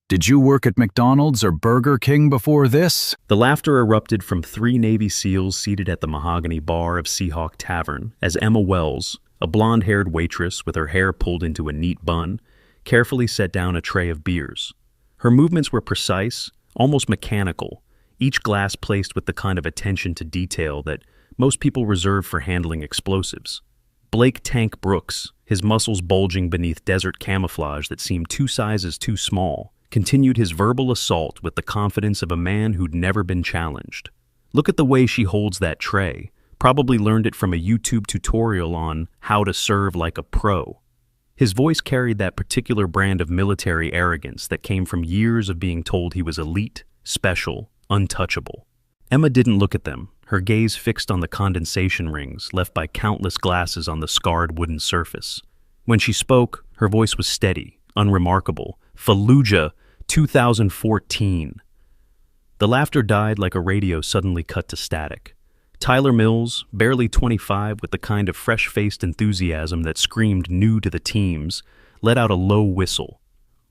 Did you work at McDonald's or Burger King before this? The laughter erupted from 3 Navy SEALs seated at the mahogany bar of Seahawk Tavern as Emma Wells, a blonde-haired waitress with her hair pulled into a neat bun, carefully set down a tray of beers. Her movements were precise, almost mechanical, each glass placed with the kind of attention to detail that most people reserve for handling explosives. Blake "Tank" Brooks, his muscles bulging beneath desert camouflage that seemed 2 sizes too small, continued his verbal assault with the confidence of a man who'd never been challenged. Look at the way she holds that tray. Probably learned it from a YouTube tutorial on how to serve like a pro. His voice carried that particular brand of military arrogance that came from years of being told he was elite, special, untouchable. Emma didn't look at them, her gaze fixed on the condensation rings left by countless glasses on the scarred wooden surface. When she spoke, her voice was steady, unremarkable. Fallujah, 2014. The laughter died like a radio suddenly cut to static. Tyler Mills, barely 25 with the kind of fresh-faced enthusiasm that screamed new to the teams, let out a low whistle.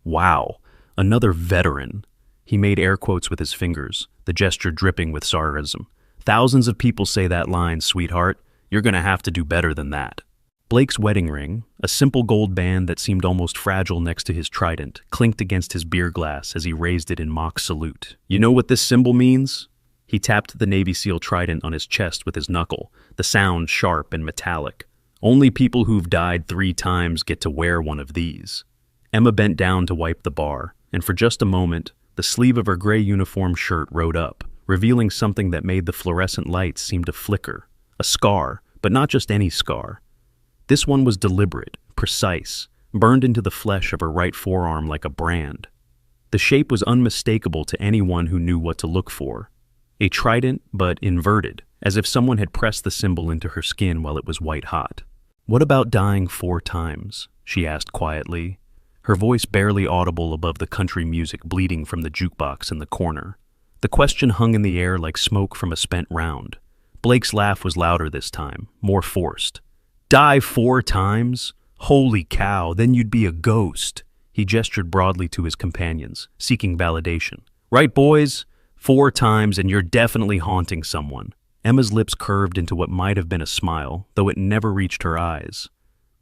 Wow, another veteran. He made air quotes with his fingers, the gesture dripping with sarcasm. Thousands of people say that line, sweetheart. You're gonna have to do better than that. Blake's wedding ring, a simple gold band that seemed almost fragile next to his trident, clinked against his beer glass as he raised it in mock salute. You know what this symbol means? He tapped the Navy SEAL trident on his chest with his knuckle, the sound sharp and metallic. Only people who've died 3 times get to wear one of these. Emma bent down to wipe the bar, and for just a moment, the sleeve of her gray uniform shirt rode up, revealing something that made the fluorescent lights seem to flicker. A scar, but not just any scar. This one was deliberate, precise, burned into the flesh of her right forearm like a brand. The shape was unmistakable to anyone who knew what to look for. A trident, but inverted, as if someone had pressed the symbol into her skin while it was white hot. "What about dying 4 times?" she asked quietly, her voice barely audible above the country music bleeding from the jukebox in the corner. The question hung in the air like smoke from a spent round. Blake's laugh was louder this time, more forced. "Die 4 times? Holy cow, then you'd be a ghost." He gestured broadly to his companions, seeking validation. "Right, boys? 4 times and you're definitely haunting someone." Emma's lips curved into what might have been a smile, though it never reached her eyes.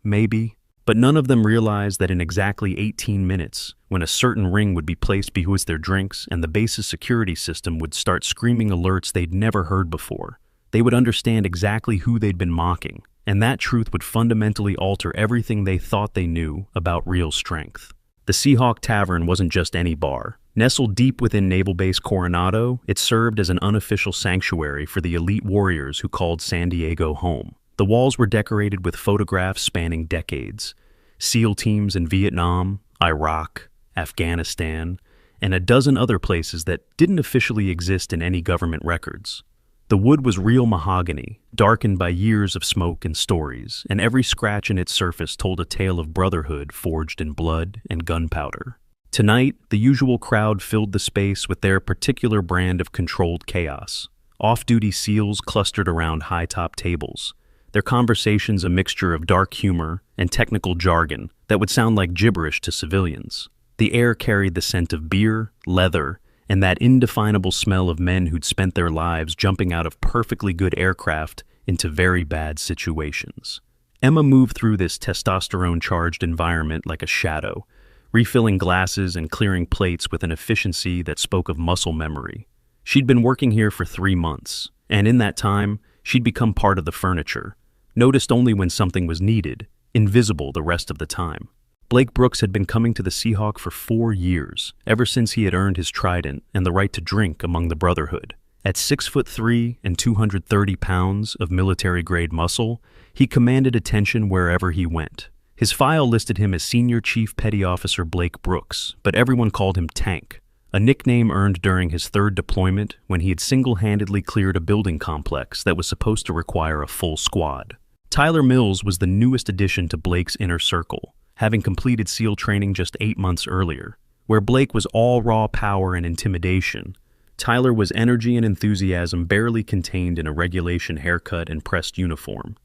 Maybe. But none of them realized that in exactly 18 minutes, when a certain ring would be placed behind their drinks and the base's security system would start screaming alerts they'd never heard before, they would understand exactly who they'd been mocking, and that truth would fundamentally alter everything they thought they knew about real strength. The Seahawk Tavern wasn't just any bar. Nestled deep within Naval Base Coronado, it served as an unofficial sanctuary for the elite warriors who called San Diego home. The walls were decorated with photographs spanning decades. SEAL teams in Vietnam, Iraq, Afghanistan, and a dozen other places that didn't officially exist in any government records. The wood was real mahogany, darkened by years of smoke and stories, and every scratch in its surface told a tale of brotherhood forged in blood and gunpowder. Tonight, the usual crowd filled the space with their particular brand of controlled chaos. Off-duty SEALs clustered around high-top tables, their conversations a mixture of dark humor and technical jargon that would sound like gibberish to civilians. The air carried the scent of beer, leather, and that indefinable smell of men who'd spent their lives jumping out of perfectly good aircraft into very bad situations. Emma moved through this testosterone-charged environment like a shadow, refilling glasses and clearing plates with an efficiency that spoke of muscle memory. She'd been working here for 3 months, and in that time, she'd become part of the furniture, noticed only when something was needed, invisible the rest of the time. Blake Brooks had been coming to the Seahawk for 4 years, ever since he had earned his trident and the right to drink among the Brotherhood. At 6'3" and 230 pounds of military-grade muscle, he commanded attention wherever he went. His file listed him as Senior Chief Petty Officer Blake Brooks, but everyone called him Tank, a nickname earned during his 3rd deployment when he had single-handedly cleared a building complex that was supposed to require a full squad. Tyler Mills was the newest addition to Blake's inner circle, having completed SEAL training just 8 months earlier. Where Blake was all raw power and intimidation, Tyler was energy and enthusiasm barely contained in a regulation haircut and pressed uniform.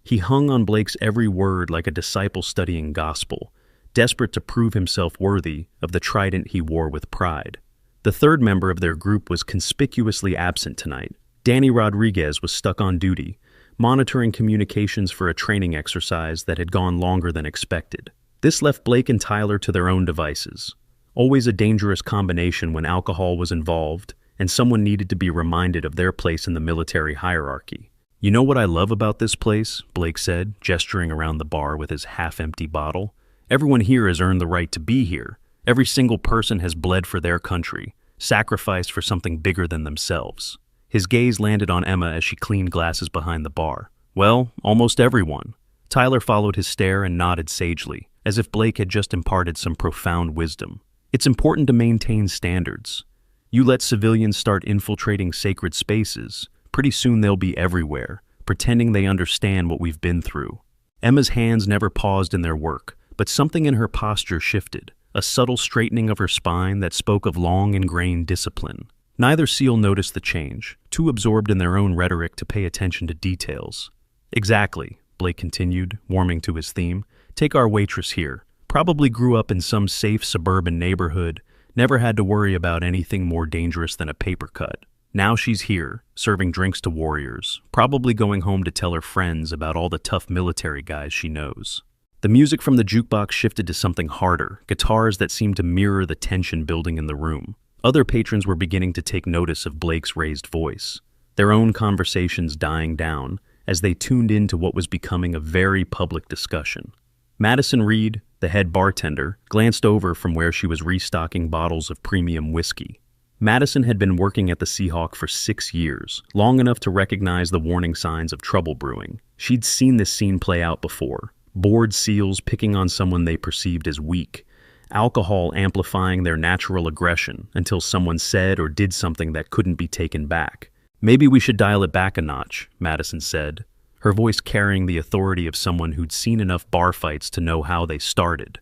He hung on Blake's every word like a disciple studying gospel, desperate to prove himself worthy of the trident he wore with pride. The third member of their group was conspicuously absent tonight. Danny Rodriguez was stuck on duty, monitoring communications for a training exercise that had gone longer than expected. This left Blake and Tyler to their own devices. Always a dangerous combination when alcohol was involved and someone needed to be reminded of their place in the military hierarchy. "You know what I love about this place?" Blake said, gesturing around the bar with his half-empty bottle. "Everyone here has earned the right to be here. Every single person has bled for their country, sacrificed for something bigger than themselves." His gaze landed on Emma as she cleaned glasses behind the bar. "Well, almost everyone." Tyler followed his stare and nodded sagely, as if Blake had just imparted some profound wisdom. "It's important to maintain standards. You let civilians start infiltrating sacred spaces, pretty soon they'll be everywhere, pretending they understand what we've been through." Emma's hands never paused in their work, but something in her posture shifted, a subtle straightening of her spine that spoke of long-ingrained discipline. Neither SEAL noticed the change, too absorbed in their own rhetoric to pay attention to details. "Exactly," Blake continued, warming to his theme. "Take our waitress here. Probably grew up in some safe suburban neighborhood, never had to worry about anything more dangerous than a paper cut. Now she's here, serving drinks to warriors, probably going home to tell her friends about all the tough military guys she knows." The music from the jukebox shifted to something harder, guitars that seemed to mirror the tension building in the room. Other patrons were beginning to take notice of Blake's raised voice, their own conversations dying down as they tuned into what was becoming a very public discussion. Madison Reed, the head bartender, glanced over from where she was restocking bottles of premium whiskey. Madison had been working at the Seahawk for 6 years, long enough to recognize the warning signs of trouble brewing. She'd seen this scene play out before. Bored SEALs picking on someone they perceived as weak, alcohol amplifying their natural aggression until someone said or did something that couldn't be taken back. "Maybe we should dial it back a notch," Madison said, her voice carrying the authority of someone who'd seen enough bar fights to know how they started.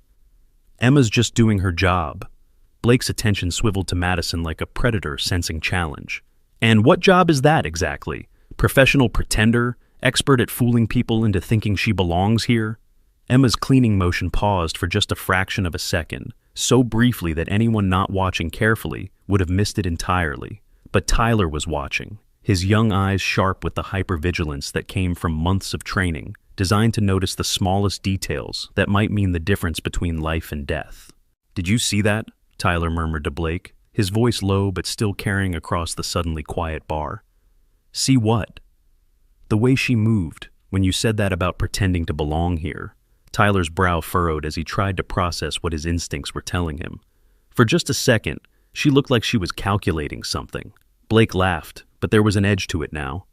"Emma's just doing her job." Blake's attention swiveled to Madison like a predator sensing challenge. "And what job is that exactly? Professional pretender? Expert at fooling people into thinking she belongs here?" Emma's cleaning motion paused for just a fraction of a second, so briefly that anyone not watching carefully would have missed it entirely. But Tyler was watching, his young eyes sharp with the hypervigilance that came from months of training, designed to notice the smallest details that might mean the difference between life and death. "Did you see that?" Tyler murmured to Blake, his voice low but still carrying across the suddenly quiet bar. "See what?" "The way she moved, when you said that about pretending to belong here." Tyler's brow furrowed as he tried to process what his instincts were telling him. For just a second, she looked like she was calculating something. Blake laughed, but there was an edge to it now.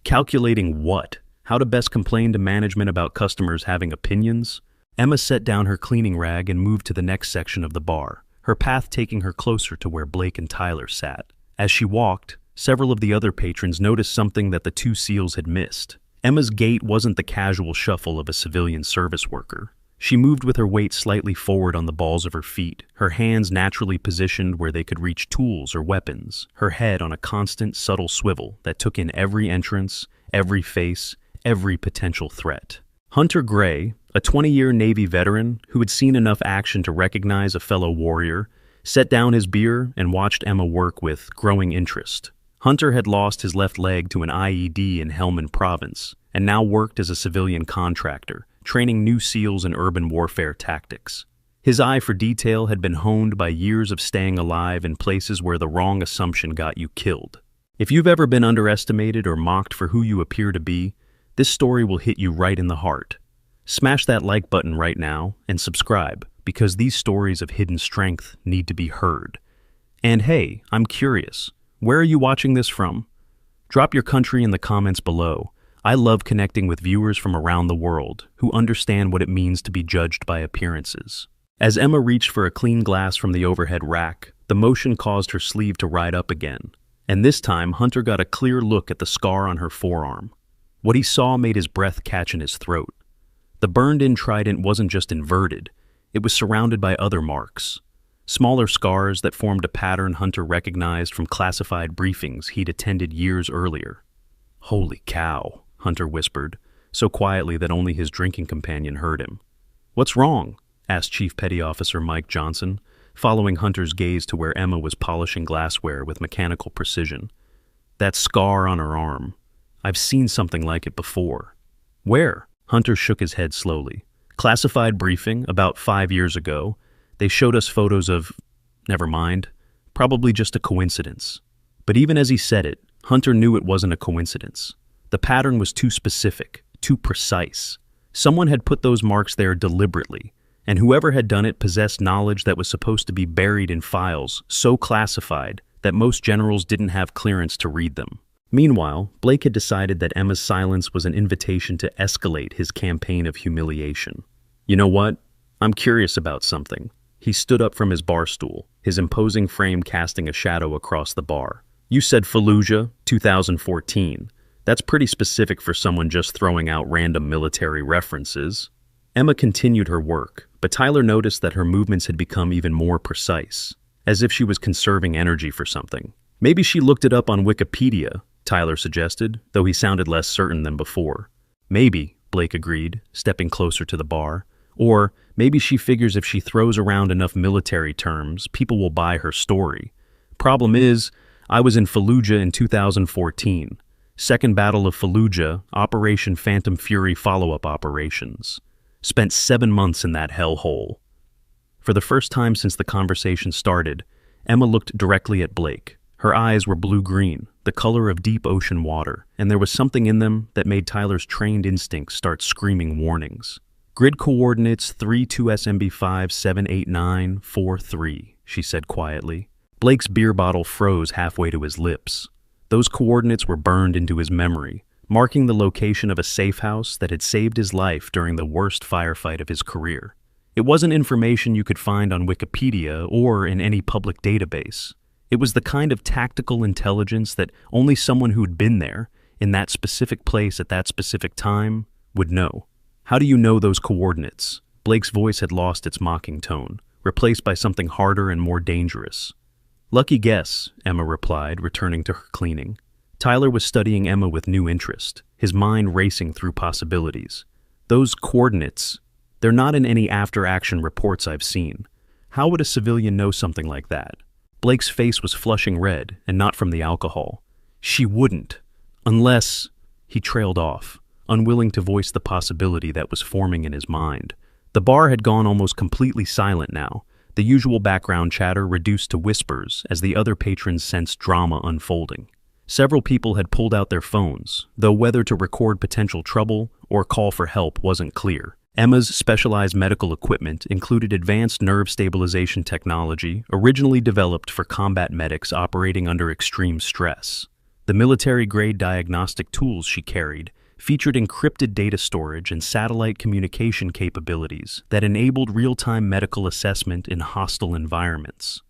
Calculating what? How to best complain to management about customers having opinions? Emma set down her cleaning rag and moved to the next section of the bar, her path taking her closer to where Blake and Tyler sat. As she walked, several of the other patrons noticed something that the two SEALs had missed. Emma's gait wasn't the casual shuffle of a civilian service worker. She moved with her weight slightly forward on the balls of her feet, her hands naturally positioned where they could reach tools or weapons, her head on a constant, subtle swivel that took in every entrance, every face, every potential threat. Hunter Gray, a 20-year Navy veteran who had seen enough action to recognize a fellow warrior, set down his beer and watched Emma work with growing interest. Hunter had lost his left leg to an IED in Helmand Province and now worked as a civilian contractor, training new SEALs in urban warfare tactics. His eye for detail had been honed by years of staying alive in places where the wrong assumption got you killed. If you've ever been underestimated or mocked for who you appear to be, this story will hit you right in the heart. Smash that like button right now and subscribe, because these stories of hidden strength need to be heard. And hey, I'm curious. Where are you watching this from? Drop your country in the comments below. I love connecting with viewers from around the world who understand what it means to be judged by appearances. As Emma reached for a clean glass from the overhead rack, the motion caused her sleeve to ride up again. And this time, Hunter got a clear look at the scar on her forearm. What he saw made his breath catch in his throat. The burned-in trident wasn't just inverted, it was surrounded by other marks. Smaller scars that formed a pattern Hunter recognized from classified briefings he'd attended years earlier. "Holy cow," Hunter whispered, so quietly that only his drinking companion heard him. "What's wrong?" asked Chief Petty Officer Mike Johnson, following Hunter's gaze to where Emma was polishing glassware with mechanical precision. That scar on her arm. I've seen something like it before. Where? Hunter shook his head slowly. Classified briefing about 5 years ago. They showed us photos of... Never mind. Probably just a coincidence. But even as he said it, Hunter knew it wasn't a coincidence. The pattern was too specific, too precise. Someone had put those marks there deliberately, and whoever had done it possessed knowledge that was supposed to be buried in files so classified that most generals didn't have clearance to read them. Meanwhile, Blake had decided that Emma's silence was an invitation to escalate his campaign of humiliation. You know what? I'm curious about something. He stood up from his bar stool, his imposing frame casting a shadow across the bar. You said Fallujah, 2014. That's pretty specific for someone just throwing out random military references. Emma continued her work, but Tyler noticed that her movements had become even more precise, as if she was conserving energy for something. Maybe she looked it up on Wikipedia, Tyler suggested, though he sounded less certain than before. Maybe, Blake agreed, stepping closer to the bar. Or maybe she figures if she throws around enough military terms, people will buy her story. Problem is, I was in Fallujah in 2014. Second Battle of Fallujah, Operation Phantom Fury follow-up operations. Spent 7 months in that hellhole. For the first time since the conversation started, Emma looked directly at Blake. Her eyes were blue-green, the color of deep ocean water, and there was something in them that made Tyler's trained instincts start screaming warnings. Grid coordinates 32SMB578943, she said quietly. Blake's beer bottle froze halfway to his lips. Those coordinates were burned into his memory, marking the location of a safe house that had saved his life during the worst firefight of his career. It wasn't information you could find on Wikipedia or in any public database. It was the kind of tactical intelligence that only someone who'd been there, in that specific place at that specific time, would know. How do you know those coordinates? Blake's voice had lost its mocking tone, replaced by something harder and more dangerous. Lucky guess, Emma replied, returning to her cleaning. Tyler was studying Emma with new interest, his mind racing through possibilities. Those coordinates, they're not in any after-action reports I've seen. How would a civilian know something like that? Blake's face was flushing red, and not from the alcohol. She wouldn't. Unless... He trailed off, unwilling to voice the possibility that was forming in his mind. The bar had gone almost completely silent now, the usual background chatter reduced to whispers as the other patrons sensed drama unfolding. Several people had pulled out their phones, though whether to record potential trouble or call for help wasn't clear. Emma's specialized medical equipment included advanced nerve stabilization technology originally developed for combat medics operating under extreme stress. The military-grade diagnostic tools she carried featured encrypted data storage and satellite communication capabilities that enabled real-time medical assessment in hostile environments.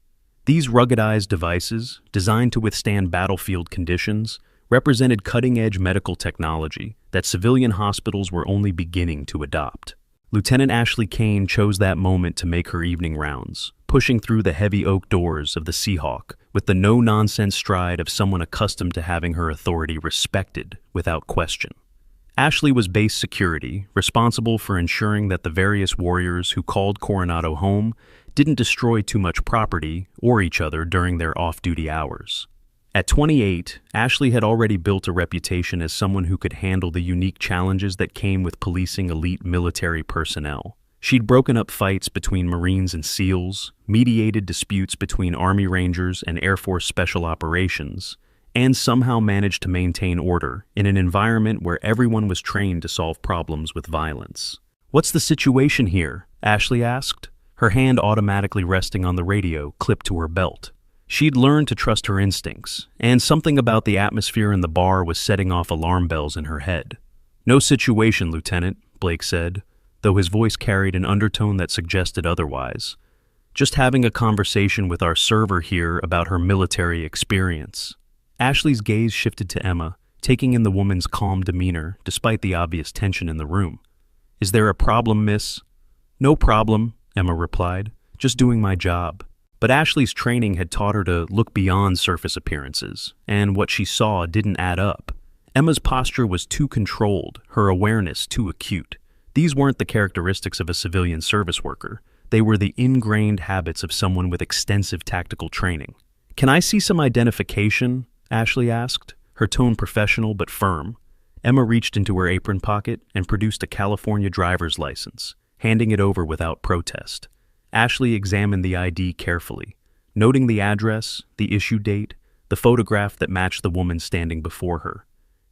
These ruggedized devices, designed to withstand battlefield conditions, represented cutting-edge medical technology that civilian hospitals were only beginning to adopt. Lieutenant Ashley Kane chose that moment to make her evening rounds, pushing through the heavy oak doors of the Seahawk with the no-nonsense stride of someone accustomed to having her authority respected without question. Ashley was base security, responsible for ensuring that the various warriors who called Coronado home didn't destroy too much property or each other during their off-duty hours. At 28, Ashley had already built a reputation as someone who could handle the unique challenges that came with policing elite military personnel. She'd broken up fights between Marines and SEALs, mediated disputes between Army Rangers and Air Force Special Operations, and somehow managed to maintain order in an environment where everyone was trained to solve problems with violence. "What's the situation here?" Ashley asked, her hand automatically resting on the radio clipped to her belt. She'd learned to trust her instincts, and something about the atmosphere in the bar was setting off alarm bells in her head. "No situation, Lieutenant," Blake said, though his voice carried an undertone that suggested otherwise. "Just having a conversation with our server here about her military experience." Ashley's gaze shifted to Emma, taking in the woman's calm demeanor despite the obvious tension in the room. "Is there a problem, miss?" "No problem," Emma replied. "Just doing my job." But Ashley's training had taught her to look beyond surface appearances, and what she saw didn't add up. Emma's posture was too controlled, her awareness too acute. These weren't the characteristics of a civilian service worker. They were the ingrained habits of someone with extensive tactical training. "Can I see some identification?" Ashley asked, her tone professional but firm. Emma reached into her apron pocket and produced a California driver's license, handing it over without protest. Ashley examined the ID carefully, noting the address, the issue date, the photograph that matched the woman standing before her.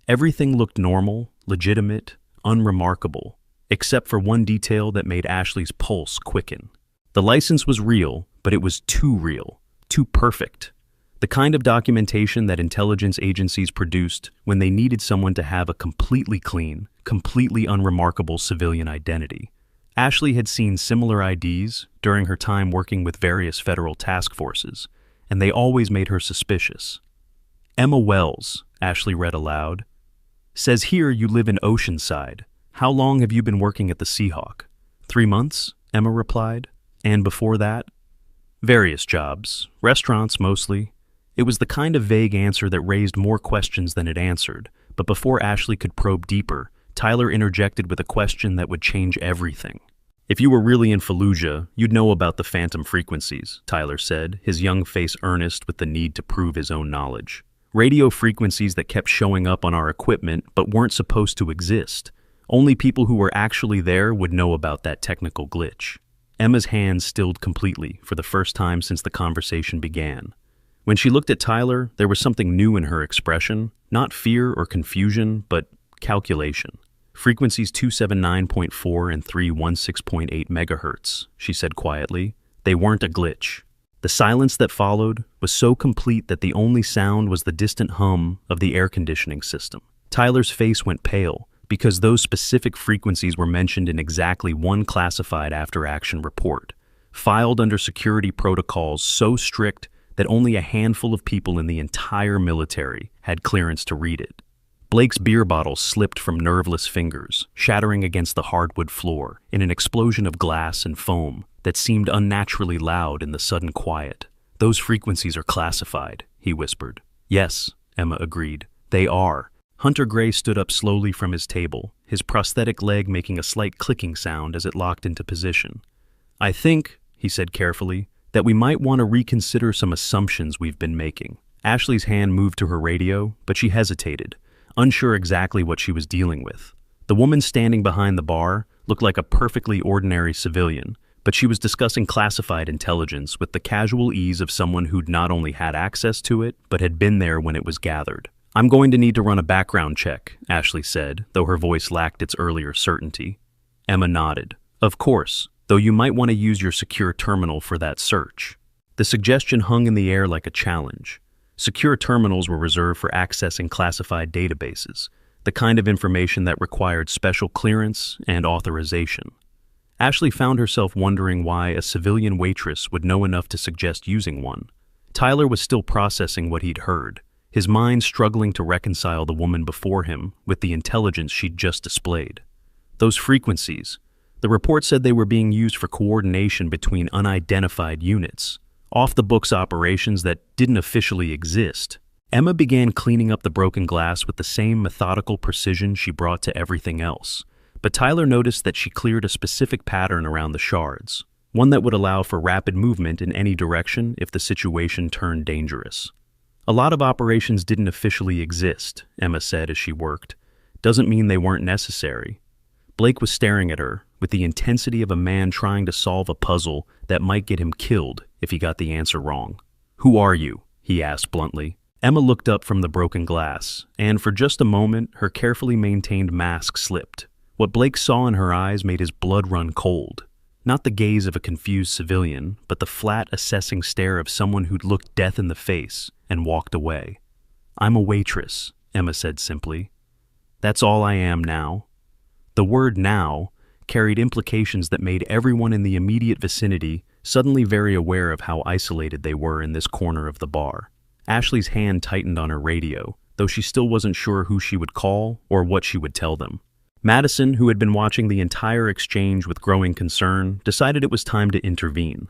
Everything looked normal, legitimate, unremarkable, except for one detail that made Ashley's pulse quicken. The license was real, but it was too real, too perfect. The kind of documentation that intelligence agencies produced when they needed someone to have a completely clean, completely unremarkable civilian identity. Ashley had seen similar IDs during her time working with various federal task forces, and they always made her suspicious. "Emma Wells," Ashley read aloud, "says here you live in Oceanside. How long have you been working at the Seahawk?" 3 months, Emma replied. "And before that?" "Various jobs, restaurants mostly." It was the kind of vague answer that raised more questions than it answered, but before Ashley could probe deeper, Tyler interjected with a question that would change everything. "If you were really in Fallujah, you'd know about the phantom frequencies," Tyler said, his young face earnest with the need to prove his own knowledge. "Radio frequencies that kept showing up on our equipment but weren't supposed to exist. Only people who were actually there would know about that technical glitch." Emma's hands stilled completely for the first time since the conversation began. When she looked at Tyler, there was something new in her expression, not fear or confusion, but calculation. "Frequencies 279.4 and 316.8 megahertz, she said quietly. "They weren't a glitch." The silence that followed was so complete that the only sound was the distant hum of the air conditioning system. Tyler's face went pale, because those specific frequencies were mentioned in exactly one classified after-action report, filed under security protocols so strict that only a handful of people in the entire military had clearance to read it. Blake's beer bottle slipped from nerveless fingers, shattering against the hardwood floor in an explosion of glass and foam that seemed unnaturally loud in the sudden quiet. "Those frequencies are classified," he whispered. "Yes," Emma agreed. "They are." Hunter Gray stood up slowly from his table, his prosthetic leg making a slight clicking sound as it locked into position. "I think," he said carefully, "that we might want to reconsider some assumptions we've been making." Ashley's hand moved to her radio, but she hesitated, unsure exactly what she was dealing with. The woman standing behind the bar looked like a perfectly ordinary civilian, but she was discussing classified intelligence with the casual ease of someone who'd not only had access to it, but had been there when it was gathered. "I'm going to need to run a background check," Ashley said, though her voice lacked its earlier certainty. Emma nodded. "Of course, though you might want to use your secure terminal for that search." The suggestion hung in the air like a challenge. Secure terminals were reserved for accessing classified databases, the kind of information that required special clearance and authorization. Ashley found herself wondering why a civilian waitress would know enough to suggest using one. Tyler was still processing what he'd heard, his mind struggling to reconcile the woman before him with the intelligence she'd just displayed. Those frequencies, the report said they were being used for coordination between unidentified units, off-the-books operations that didn't officially exist. Emma began cleaning up the broken glass with the same methodical precision she brought to everything else, but Tyler noticed that she cleared a specific pattern around the shards, one that would allow for rapid movement in any direction if the situation turned dangerous. "A lot of operations didn't officially exist," Emma said as she worked. "Doesn't mean they weren't necessary." Blake was staring at her with the intensity of a man trying to solve a puzzle that might get him killed if he got the answer wrong. "Who are you?" he asked bluntly. Emma looked up from the broken glass, and for just a moment, her carefully maintained mask slipped. What Blake saw in her eyes made his blood run cold. Not the gaze of a confused civilian, but the flat, assessing stare of someone who'd looked death in the face and walked away. "I'm a waitress," Emma said simply. "That's all I am now." The word "now" carried implications that made everyone in the immediate vicinity suddenly very aware of how isolated they were in this corner of the bar. Ashley's hand tightened on her radio, though she still wasn't sure who she would call or what she would tell them. Madison, who had been watching the entire exchange with growing concern, decided it was time to intervene.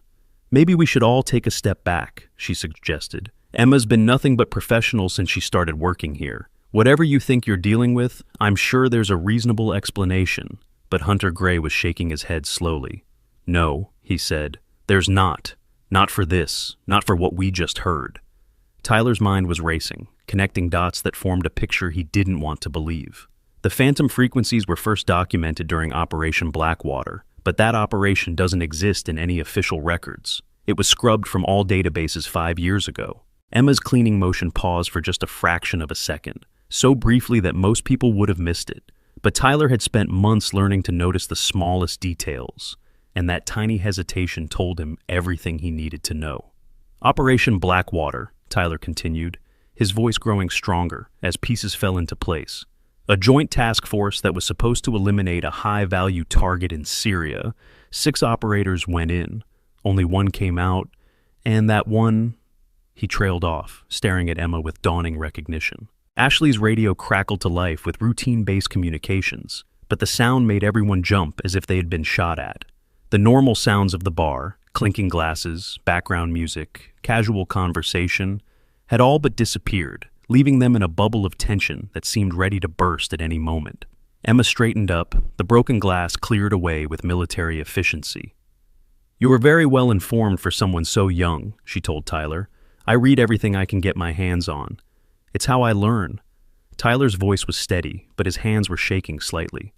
"Maybe we should all take a step back," she suggested. "Emma's been nothing but professional since she started working here. Whatever you think you're dealing with, I'm sure there's a reasonable explanation." But Hunter Gray was shaking his head slowly. "No," he said. "There's not. Not for this. Not for what we just heard." Tyler's mind was racing, connecting dots that formed a picture he didn't want to believe. The phantom frequencies were first documented during Operation Blackwater, but that operation doesn't exist in any official records. It was scrubbed from all databases 5 years ago. Emma's cleaning motion paused for just a fraction of a second, so briefly that most people would have missed it. But Tyler had spent months learning to notice the smallest details, and that tiny hesitation told him everything he needed to know. Operation Blackwater, Tyler continued, his voice growing stronger as pieces fell into place. A joint task force that was supposed to eliminate a high-value target in Syria. 6 operators went in. Only 1 came out, and that one... He trailed off, staring at Emma with dawning recognition. Ashley's radio crackled to life with routine-based communications, but the sound made everyone jump as if they had been shot at. The normal sounds of the bar, clinking glasses, background music, casual conversation, had all but disappeared, leaving them in a bubble of tension that seemed ready to burst at any moment. Emma straightened up, the broken glass cleared away with military efficiency. "You are very well informed for someone so young," she told Tyler. "I read everything I can get my hands on. It's how I learn." Tyler's voice was steady, but his hands were shaking slightly.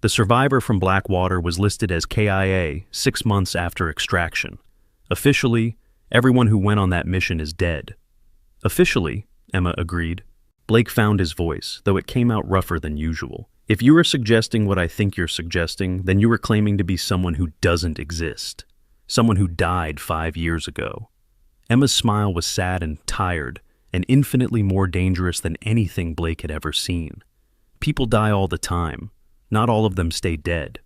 The survivor from Blackwater was listed as KIA 6 months after extraction. Officially, everyone who went on that mission is dead. "Officially," Emma agreed. Blake found his voice, though it came out rougher than usual. "If you are suggesting what I think you're suggesting, then you are claiming to be someone who doesn't exist. Someone who died 5 years ago." Emma's smile was sad and tired, and infinitely more dangerous than anything Blake had ever seen. People die all the time. Not all of them stay dead.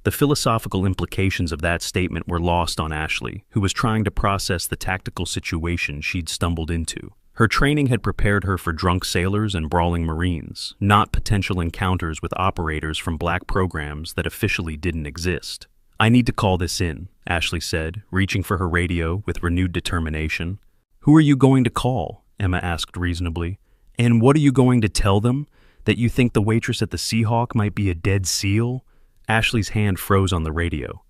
The philosophical implications of that statement were lost on Ashley, who was trying to process the tactical situation she'd stumbled into. Her training had prepared her for drunk sailors and brawling Marines, not potential encounters with operators from black programs that officially didn't exist. "I need to call this in," Ashley said, reaching for her radio with renewed determination. "Who are you going to call?" Emma asked reasonably. "And what are you going to tell them? That you think the waitress at the Seahawk might be a dead seal?" Ashley's hand froze on the radio.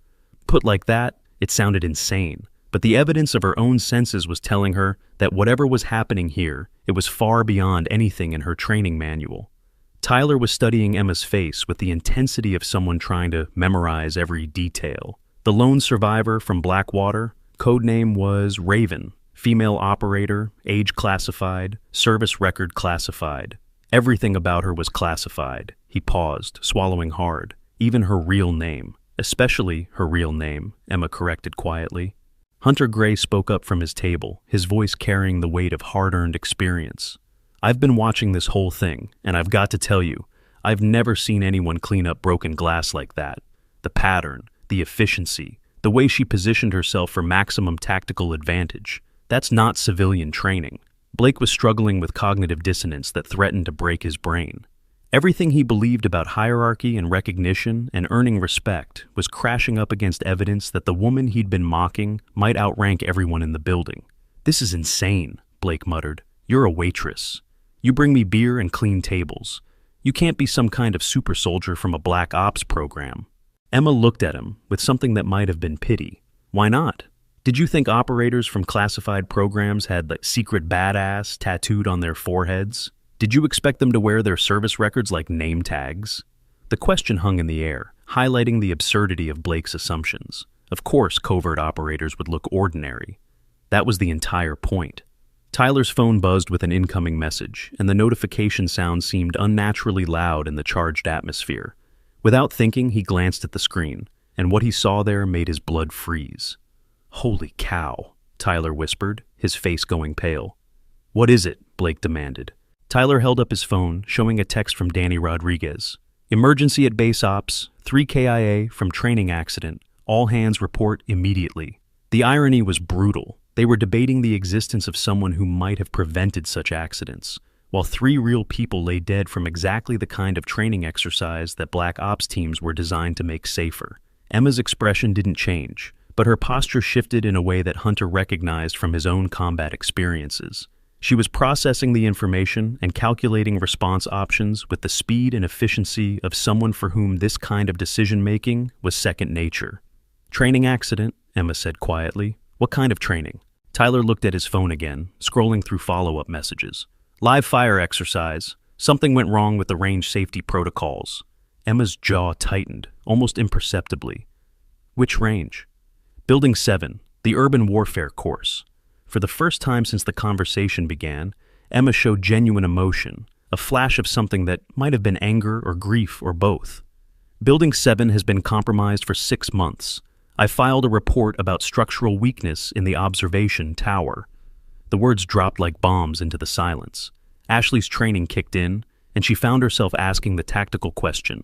Put like that, it sounded insane, but the evidence of her own senses was telling her that whatever was happening here, it was far beyond anything in her training manual. Tyler was studying Emma's face with the intensity of someone trying to memorize every detail. The lone survivor from Blackwater, codename was Raven, female operator, age classified, service record classified. Everything about her was classified. He paused, swallowing hard. Even her real name. Especially her real name, Emma corrected quietly. Hunter Gray spoke up from his table, his voice carrying the weight of hard-earned experience. "I've been watching this whole thing, and I've got to tell you, I've never seen anyone clean up broken glass like that. The pattern, the efficiency, the way she positioned herself for maximum tactical advantage. That's not civilian training." Blake was struggling with cognitive dissonance that threatened to break his brain. Everything he believed about hierarchy and recognition and earning respect was crashing up against evidence that the woman he'd been mocking might outrank everyone in the building. "This is insane," Blake muttered. "You're a waitress. You bring me beer and clean tables. You can't be some kind of super soldier from a black ops program." Emma looked at him with something that might have been pity. "Why not? Did you think operators from classified programs had the secret badass tattooed on their foreheads? Did you expect them to wear their service records like name tags?" The question hung in the air, highlighting the absurdity of Blake's assumptions. Of course, covert operators would look ordinary. That was the entire point. Tyler's phone buzzed with an incoming message, and the notification sound seemed unnaturally loud in the charged atmosphere. Without thinking, he glanced at the screen, and what he saw there made his blood freeze. "Holy cow," Tyler whispered, his face going pale. "What is it?" Blake demanded. Tyler held up his phone, showing a text from Danny Rodriguez. "Emergency at base ops, 3 KIA from training accident. All hands report immediately." The irony was brutal. They were debating the existence of someone who might have prevented such accidents, while 3 real people lay dead from exactly the kind of training exercise that black ops teams were designed to make safer. Emma's expression didn't change, but her posture shifted in a way that Hunter recognized from his own combat experiences. She was processing the information and calculating response options with the speed and efficiency of someone for whom this kind of decision-making was second nature. Training accident, Emma said quietly. What kind of training? Tyler looked at his phone again, scrolling through follow-up messages. Live fire exercise. Something went wrong with the range safety protocols. Emma's jaw tightened, almost imperceptibly. Which range? Building 7, the urban warfare course. For the first time since the conversation began, Emma showed genuine emotion, a flash of something that might have been anger or grief or both. Building 7 has been compromised for 6 months. I filed a report about structural weakness in the observation tower. The words dropped like bombs into the silence. Ashley's training kicked in, and she found herself asking the tactical question.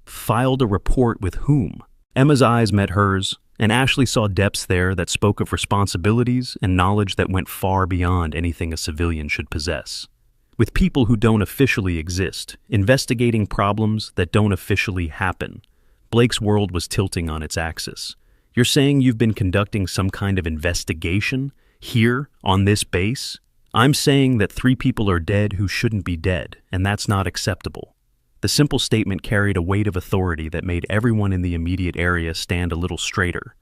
Filed a report with whom? Emma's eyes met hers, and Ashley saw depths there that spoke of responsibilities and knowledge that went far beyond anything a civilian should possess. With people who don't officially exist, investigating problems that don't officially happen. Blake's world was tilting on its axis. You're saying you've been conducting some kind of investigation? Here, on this base? I'm saying that 3 people are dead who shouldn't be dead, and that's not acceptable. The simple statement carried a weight of authority that made everyone in the immediate area stand a little straighter.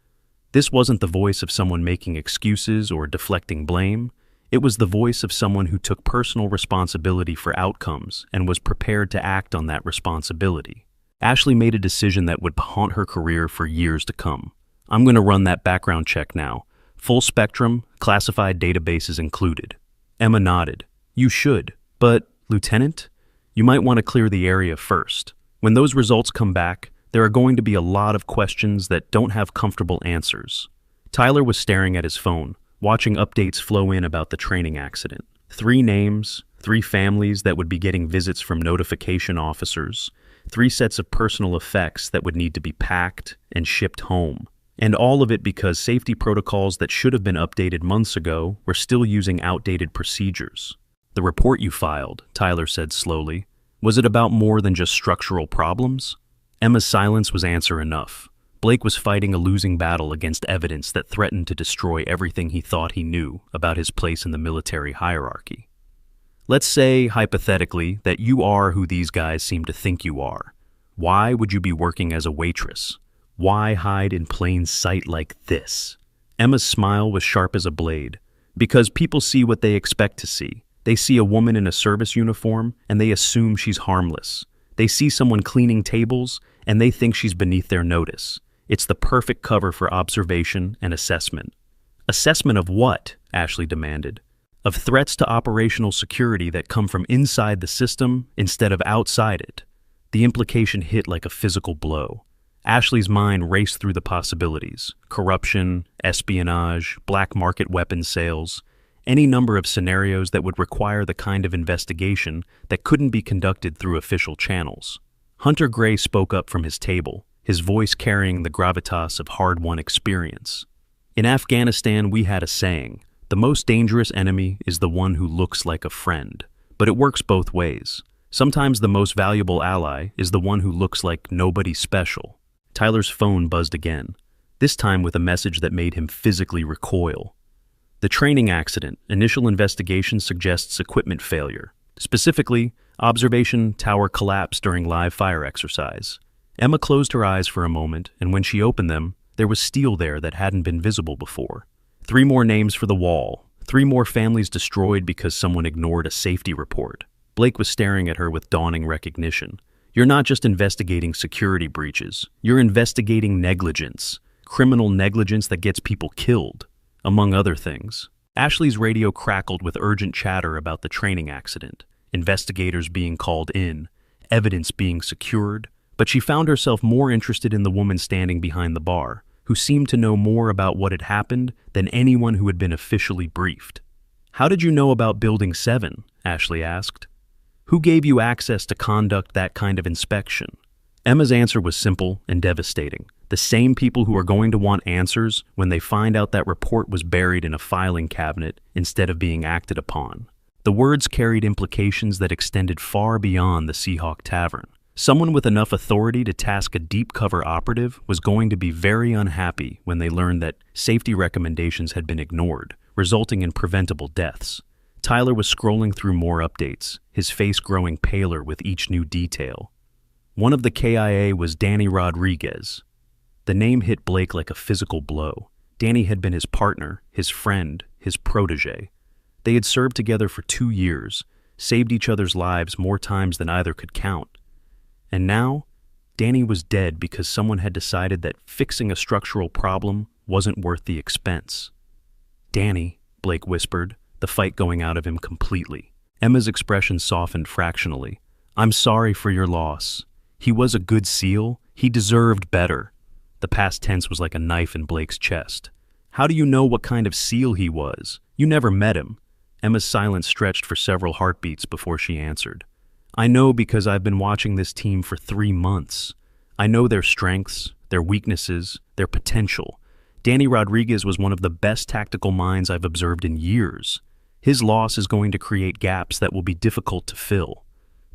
This wasn't the voice of someone making excuses or deflecting blame. It was the voice of someone who took personal responsibility for outcomes and was prepared to act on that responsibility. Ashley made a decision that would haunt her career for years to come. I'm going to run that background check now. Full spectrum, classified databases included. Emma nodded. You should, but, Lieutenant, you might want to clear the area first. When those results come back, there are going to be a lot of questions that don't have comfortable answers. Tyler was staring at his phone, watching updates flow in about the training accident. 3 names, 3 families that would be getting visits from notification officers, 3 sets of personal effects that would need to be packed and shipped home. And all of it because safety protocols that should have been updated months ago were still using outdated procedures. The report you filed, Tyler said slowly, was it about more than just structural problems? Emma's silence was answer enough. Blake was fighting a losing battle against evidence that threatened to destroy everything he thought he knew about his place in the military hierarchy. Let's say, hypothetically, that you are who these guys seem to think you are. Why would you be working as a waitress? Why hide in plain sight like this? Emma's smile was sharp as a blade. Because people see what they expect to see. They see a woman in a service uniform, and they assume she's harmless. They see someone cleaning tables, and they think she's beneath their notice. It's the perfect cover for observation and assessment. Assessment of what? Ashley demanded. Of threats to operational security that come from inside the system instead of outside it. The implication hit like a physical blow. Ashley's mind raced through the possibilities. Corruption, espionage, black market weapons sales, any number of scenarios that would require the kind of investigation that couldn't be conducted through official channels. Hunter Gray spoke up from his table, his voice carrying the gravitas of hard-won experience. In Afghanistan, we had a saying, the most dangerous enemy is the one who looks like a friend. But it works both ways. Sometimes the most valuable ally is the one who looks like nobody special. Tyler's phone buzzed again, this time with a message that made him physically recoil. The training accident, initial investigation suggests equipment failure. Specifically, observation tower collapse during live fire exercise. Emma closed her eyes for a moment, and when she opened them, there was steel there that hadn't been visible before. 3 more names for the wall. 3 more families destroyed because someone ignored a safety report. Blake was staring at her with dawning recognition. You're not just investigating security breaches. You're investigating negligence. Criminal negligence that gets people killed, among other things. Ashley's radio crackled with urgent chatter about the training accident, investigators being called in, evidence being secured, but she found herself more interested in the woman standing behind the bar, who seemed to know more about what had happened than anyone who had been officially briefed. How did you know about Building 7? Ashley asked. Who gave you access to conduct that kind of inspection? Emma's answer was simple and devastating. The same people who are going to want answers when they find out that report was buried in a filing cabinet instead of being acted upon. The words carried implications that extended far beyond the Seahawk Tavern. Someone with enough authority to task a deep-cover operative was going to be very unhappy when they learned that safety recommendations had been ignored, resulting in preventable deaths. Tyler was scrolling through more updates, his face growing paler with each new detail. One of the KIA was Danny Rodriguez. The name hit Blake like a physical blow. Danny had been his partner, his friend, his protege. They had served together for 2 years, saved each other's lives more times than either could count. And now, Danny was dead because someone had decided that fixing a structural problem wasn't worth the expense. "Danny," Blake whispered, the fight going out of him completely. Emma's expression softened fractionally. "I'm sorry for your loss. He was a good SEAL. He deserved better." The past tense was like a knife in Blake's chest. "How do you know what kind of SEAL he was? You never met him." Emma's silence stretched for several heartbeats before she answered. "I know because I've been watching this team for 3 months. I know their strengths, their weaknesses, their potential. Danny Rodriguez was one of the best tactical minds I've observed in years. His loss is going to create gaps that will be difficult to fill."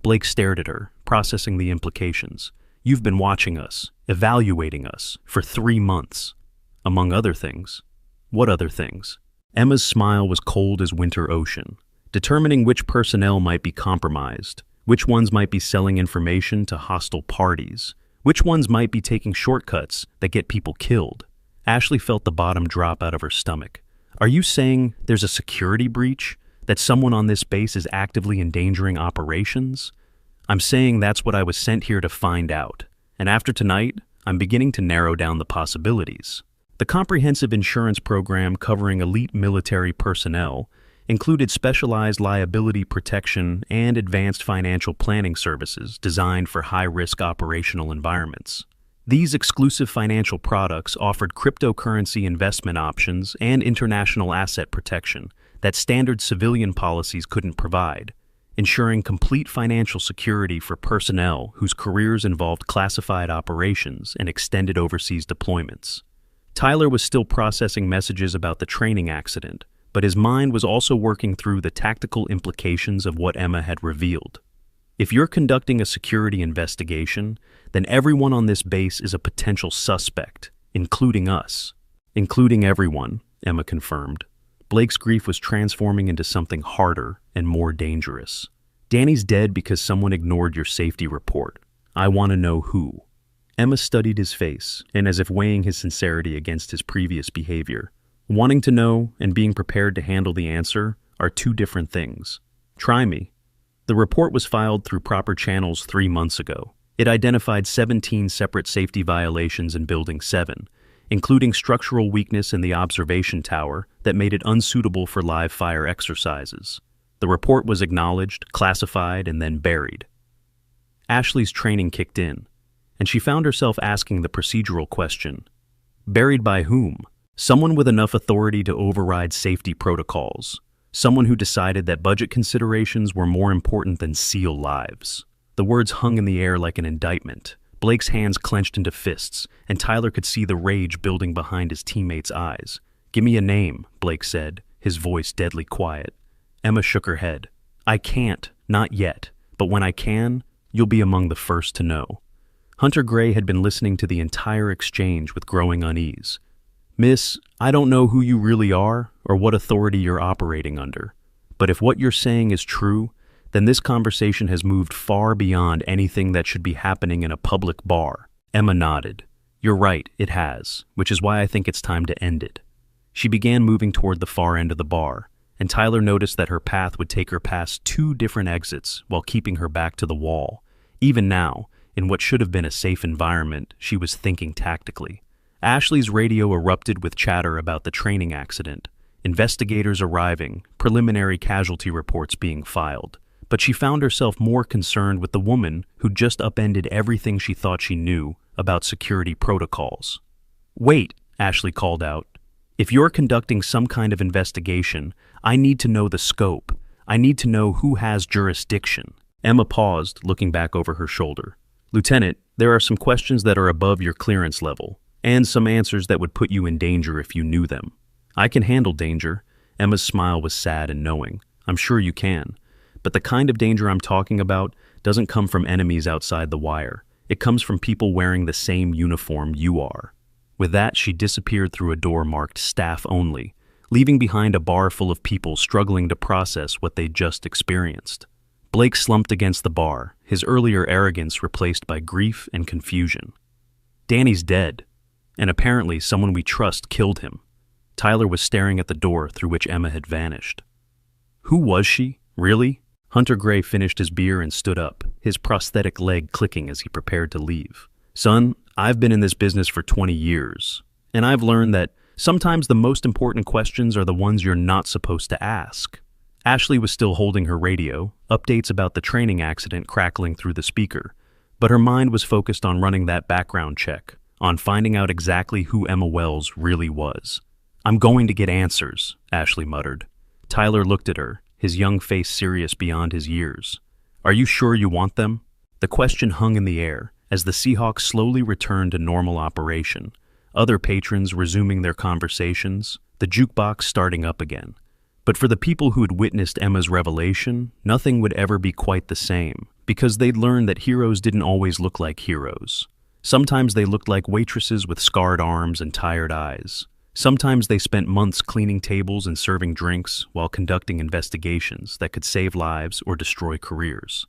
Blake stared at her, processing the implications. "You've been watching us, evaluating us, for 3 months. Among other things." "What other things?" Emma's smile was cold as winter ocean. "Determining which personnel might be compromised, which ones might be selling information to hostile parties, which ones might be taking shortcuts that get people killed." Ashley felt the bottom drop out of her stomach. "Are you saying there's a security breach? That someone on this base is actively endangering operations?" "I'm saying that's what I was sent here to find out. And after tonight, I'm beginning to narrow down the possibilities." The comprehensive insurance program covering elite military personnel included specialized liability protection and advanced financial planning services designed for high-risk operational environments. These exclusive financial products offered cryptocurrency investment options and international asset protection that standard civilian policies couldn't provide, ensuring complete financial security for personnel whose careers involved classified operations and extended overseas deployments. Tyler was still processing messages about the training accident, but his mind was also working through the tactical implications of what Emma had revealed. "If you're conducting a security investigation, then everyone on this base is a potential suspect, including us." "Including everyone," Emma confirmed. Blake's grief was transforming into something harder and more dangerous. "Danny's dead because someone ignored your safety report. I want to know who." Emma studied his face, and as if weighing his sincerity against his previous behavior. Wanting to know and being prepared to handle the answer are 2 different things. "Try me." The report was filed through proper channels 3 months ago. It identified 17 separate safety violations in Building 7, including structural weakness in the observation tower that made it unsuitable for live fire exercises. The report was acknowledged, classified, and then buried. Ashley's training kicked in, and she found herself asking the procedural question, buried by whom? Someone with enough authority to override safety protocols. Someone who decided that budget considerations were more important than SEAL lives. The words hung in the air like an indictment. Blake's hands clenched into fists, and Tyler could see the rage building behind his teammates' eyes. "Give me a name," Blake said, his voice deadly quiet. Emma shook her head. "I can't, not yet, but when I can, you'll be among the first to know." Hunter Gray had been listening to the entire exchange with growing unease. "Miss, I don't know who you really are or what authority you're operating under, but if what you're saying is true, then this conversation has moved far beyond anything that should be happening in a public bar." Emma nodded. "You're right, it has, which is why I think it's time to end it." She began moving toward the far end of the bar, and Tyler noticed that her path would take her past 2 different exits while keeping her back to the wall. Even now, in what should have been a safe environment, she was thinking tactically. Ashley's radio erupted with chatter about the training accident, investigators arriving, preliminary casualty reports being filed. But she found herself more concerned with the woman who just upended everything she thought she knew about security protocols. "Wait," Ashley called out. "If you're conducting some kind of investigation, I need to know the scope. I need to know who has jurisdiction." Emma paused, looking back over her shoulder. "Lieutenant, there are some questions that are above your clearance level, and some answers that would put you in danger if you knew them." "I can handle danger." Emma's smile was sad and knowing. "I'm sure you can. But the kind of danger I'm talking about doesn't come from enemies outside the wire. It comes from people wearing the same uniform you are." With that, she disappeared through a door marked "Staff Only," leaving behind a bar full of people struggling to process what they'd just experienced. Blake slumped against the bar, his earlier arrogance replaced by grief and confusion. "Danny's dead." and apparently someone we trust killed him. Tyler was staring at the door through which Emma had vanished. Who was she? Really? Hunter Gray finished his beer and stood up, his prosthetic leg clicking as he prepared to leave. Son, I've been in this business for 20 years, and I've learned that sometimes the most important questions are the ones you're not supposed to ask. Ashley was still holding her radio, updates about the training accident crackling through the speaker, but her mind was focused on running that background check, on finding out exactly who Emma Wells really was. I'm going to get answers, Ashley muttered. Tyler looked at her, his young face serious beyond his years. Are you sure you want them? The question hung in the air as the Seahawks slowly returned to normal operation, other patrons resuming their conversations, the jukebox starting up again. But for the people who had witnessed Emma's revelation, nothing would ever be quite the same, because they'd learned that heroes didn't always look like heroes. Sometimes they looked like waitresses with scarred arms and tired eyes. Sometimes they spent months cleaning tables and serving drinks while conducting investigations that could save lives or destroy careers.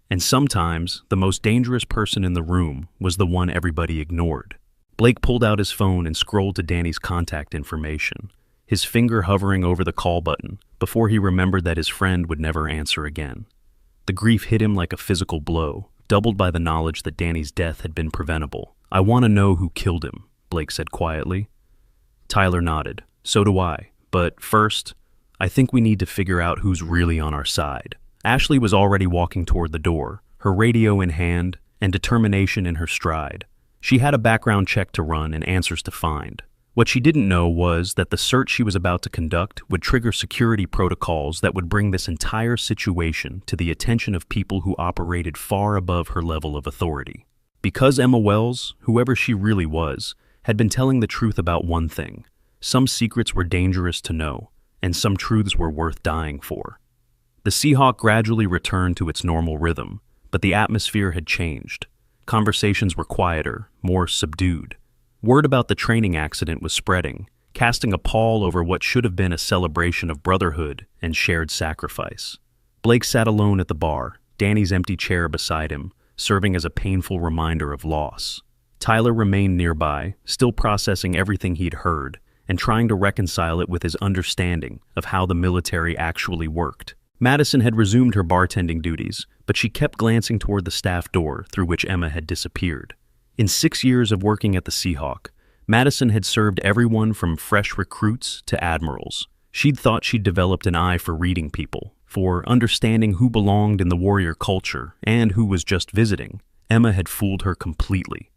And sometimes, the most dangerous person in the room was the one everybody ignored. Blake pulled out his phone and scrolled to Danny's contact information, his finger hovering over the call button before he remembered that his friend would never answer again. The grief hit him like a physical blow, doubled by the knowledge that Danny's death had been preventable. I want to know who killed him, Blake said quietly. Tyler nodded. So do I. But first, I think we need to figure out who's really on our side. Ashley was already walking toward the door, her radio in hand and determination in her stride. She had a background check to run and answers to find. What she didn't know was that the search she was about to conduct would trigger security protocols that would bring this entire situation to the attention of people who operated far above her level of authority. Because Emma Wells, whoever she really was, had been telling the truth about one thing. Some secrets were dangerous to know, and some truths were worth dying for. The Seahawk gradually returned to its normal rhythm, but the atmosphere had changed. Conversations were quieter, more subdued. Word about the training accident was spreading, casting a pall over what should have been a celebration of brotherhood and shared sacrifice. Blake sat alone at the bar, Danny's empty chair beside him, serving as a painful reminder of loss. Tyler remained nearby, still processing everything he'd heard and trying to reconcile it with his understanding of how the military actually worked. Madison had resumed her bartending duties, but she kept glancing toward the staff door through which Emma had disappeared. In 6 years of working at the Seahawk, Madison had served everyone from fresh recruits to admirals. She'd thought she'd developed an eye for reading people, for understanding who belonged in the warrior culture and who was just visiting. Emma had fooled her completely.